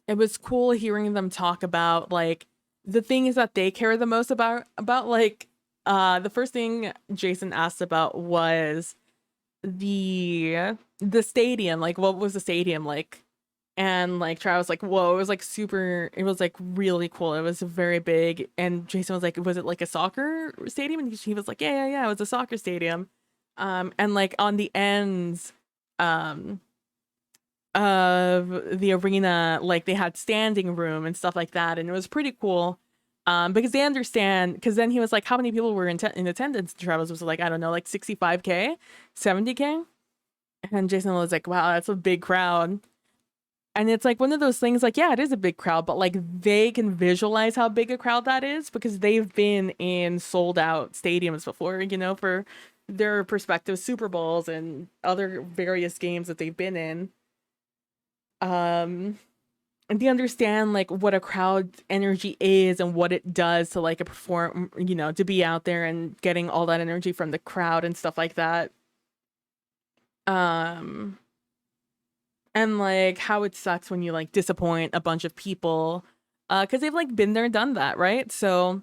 Speaker 1: it was cool hearing them talk about like the things that they care the most about like the first thing Jason asked about was the stadium, like what was the stadium like? And like Travis like, whoa, it was like super, it was like really cool. It was very big. And Jason was like, was it like a soccer stadium? And he was like, yeah, it was a soccer stadium. And like on the ends um of the arena, like they had standing room and stuff like that, and it was pretty cool. Because they understand, because then he was like, how many people were in attendance? Travis was like, I don't know, like 65K, 70K. And Jason was like, wow, that's a big crowd. And it's like one of those things, like, yeah, it is a big crowd, but like they can visualize how big a crowd that is because they've been in sold out stadiums before, you know, for their perspective Super Bowls and other various games that they've been in. Um, and they understand like what a crowd energy is and what it does to like a perform, you know, to be out there and getting all that energy from the crowd and stuff like that. Um, and like how it sucks when you like disappoint a bunch of people because they've like been there, done that, right? So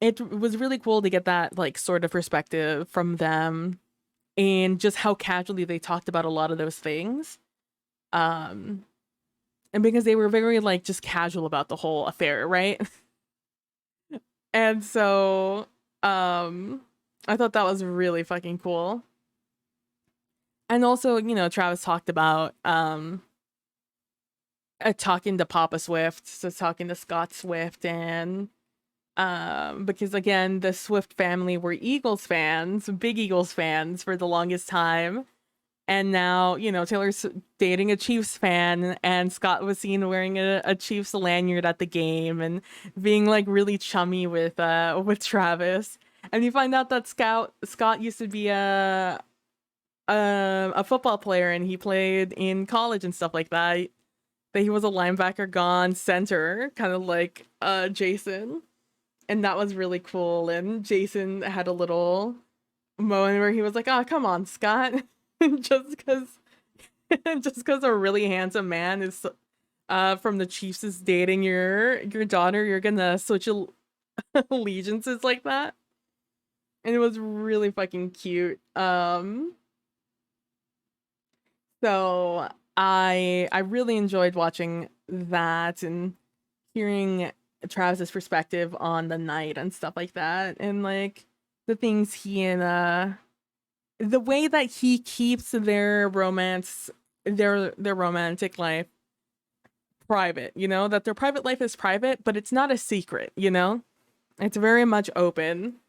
Speaker 1: it was really cool to get that like sort of perspective from them and just how casually they talked about a lot of those things. Um, and because they were very like just casual about the whole affair, right? And so I thought that was really fucking cool. And also, you know, Travis talked about talking to Papa Swift, so talking to Scott Swift, and because again, the Swift family were Eagles fans, big Eagles fans for the longest time. And now, you know, Taylor's dating a Chiefs fan, and Scott was seen wearing a Chiefs lanyard at the game and being like really chummy with Travis. And you find out that Scott used to be a football player, and he played in college and stuff like that. That he was a linebacker gone center, kind of like Jason. And that was really cool. And Jason had a little moment where he was like, "Oh, come on, Scott." just because just because a really handsome man is from the Chiefs is dating your daughter, you're gonna switch allegiances like that. And it was really fucking cute. So I really enjoyed watching that and hearing Travis's perspective on the night and stuff like that, and like the things he and the way that he keeps their romance, their romantic life private, you know, that their private life is private, but it's not a secret, you know? It's very much open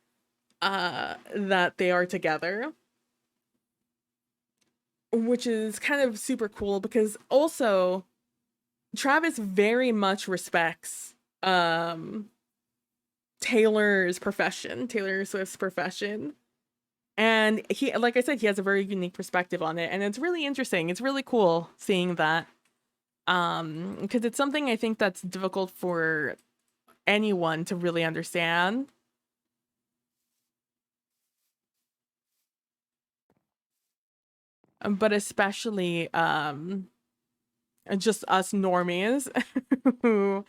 Speaker 1: that they are together, which is kind of super cool because also Travis very much respects Taylor Swift's profession. And he, like I said, he has a very unique perspective on it, and it's really interesting. It's really cool seeing that. Because it's something I think that's difficult for anyone to really understand. But especially just us normies who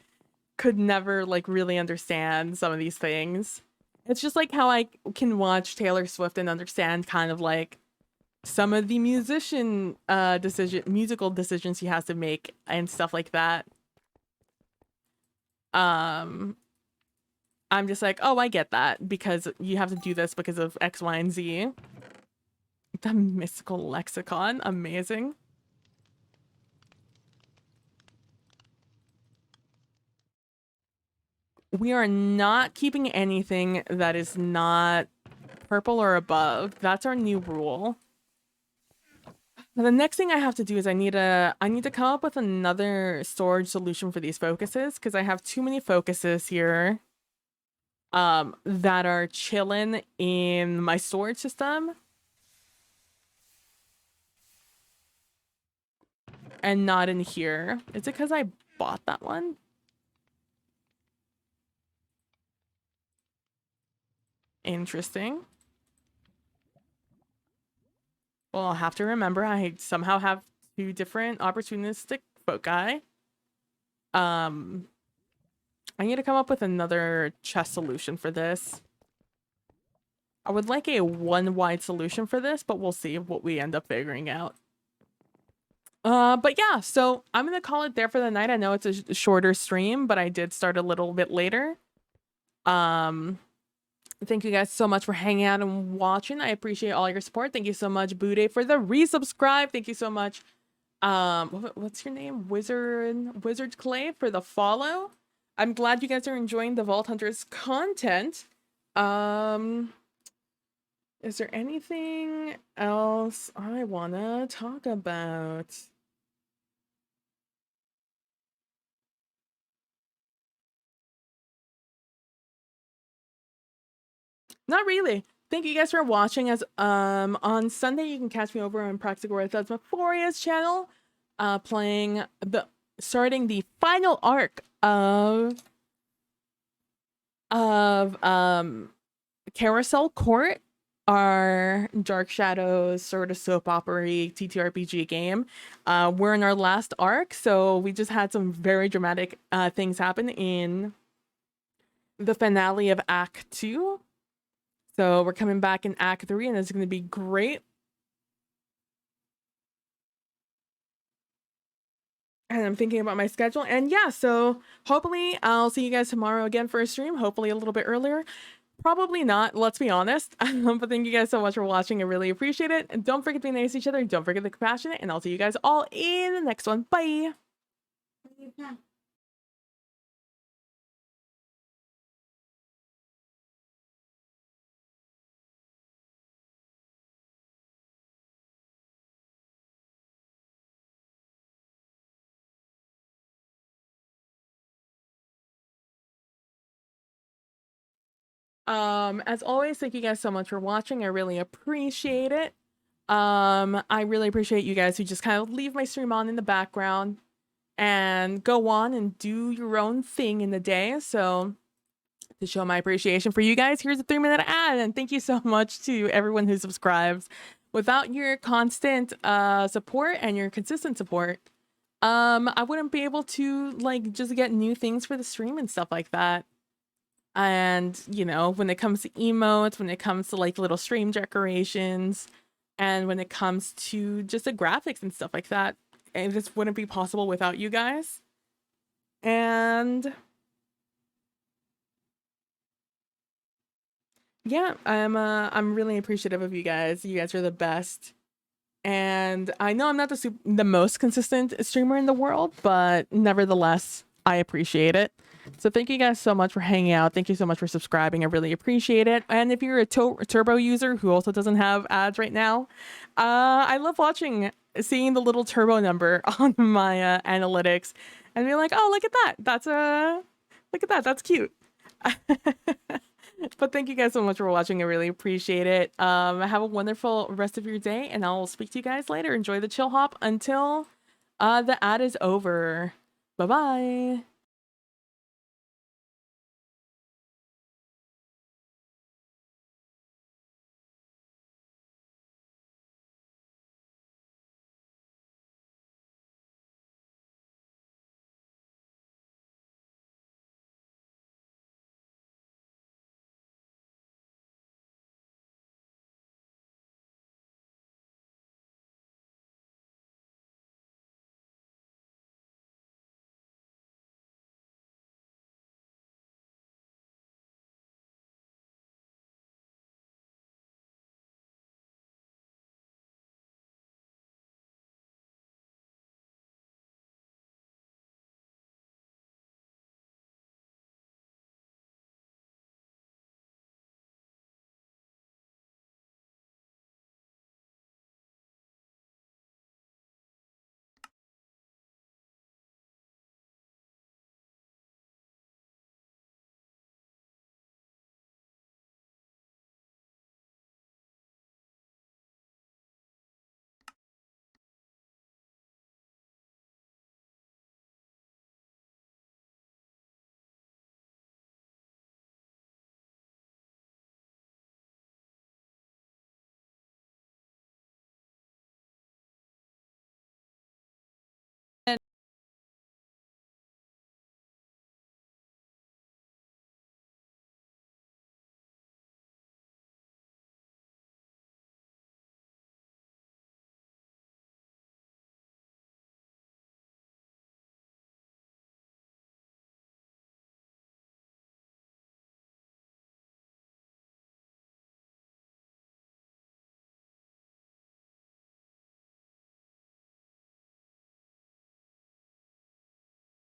Speaker 1: could never like really understand some of these things. It's just like how I can watch Taylor Swift and understand kind of like some of the musical decisions he has to make and stuff like that. Um I'm just like, oh, I get that because you have to do this because of X, Y, and Z. The mystical lexicon, amazing. We are not keeping anything that is not purple or above. That's our new rule. Now, the next thing I have to do is I need to come up with another storage solution for these focuses because I have too many focuses here that are chilling in my storage system and not in here. Is it because I bought that one? Interesting. Well, I'll have to remember I somehow have two different opportunistic foci. I need to come up with another chest solution for this. I would like a one wide solution for this, but we'll see what we end up figuring out. But yeah, so I'm gonna call it there for the night. I know it's a shorter stream, but I did start a little bit later. Thank you guys so much for hanging out and watching. I appreciate all your support. Thank you so much, Bude, for the resubscribe. Thank you so much. What's your name? Wizard Clay for the follow. I'm glad you guys are enjoying the Vault Hunters content. Is there anything else I wanna talk about? Not really. Thank you guys for watching. As on Sunday you can catch me over on Practical Phasmophoria's channel, playing starting the final arc of Carousel Court, our Dark Shadows sort of soap opera TTRPG game. We're in our last arc, so we just had some very dramatic things happen in the finale of Act 2. So we're coming back in Act 3, and it's going to be great. And I'm thinking about my schedule. And yeah, so hopefully I'll see you guys tomorrow again for a stream, hopefully a little bit earlier. Probably not, let's be honest. But thank you guys so much for watching. I really appreciate it. And don't forget to be nice to each other. Don't forget to be compassionate. And I'll see you guys all in the next one. Bye. As always, thank you guys so much for watching. I really appreciate it. I really appreciate you guys who just kind of leave my stream on in the background and go on and do your own thing in the day. So to show my appreciation for you guys, here's a 3-minute ad. And thank you so much to everyone who subscribes. Without your constant support and your consistent support, I wouldn't be able to like just get new things for the stream and stuff like that. And you know, when it comes to emotes, when it comes to like little stream decorations, and when it comes to just the graphics and stuff like that, and this wouldn't be possible without you guys. And yeah, I'm really appreciative of you guys. You guys are the best. And I know I'm not the most consistent streamer in the world, but nevertheless, I appreciate it. So thank you guys so much for hanging out. Thank you so much for subscribing. I really appreciate it. And if you're a Turbo user who also doesn't have ads right now, I love seeing the little Turbo number on my analytics and be like, oh, look at that. Look at that. That's cute. But thank you guys so much for watching. I really appreciate it. Have a wonderful rest of your day, and I'll speak to you guys later. Enjoy the chill hop until the ad is over. Bye bye.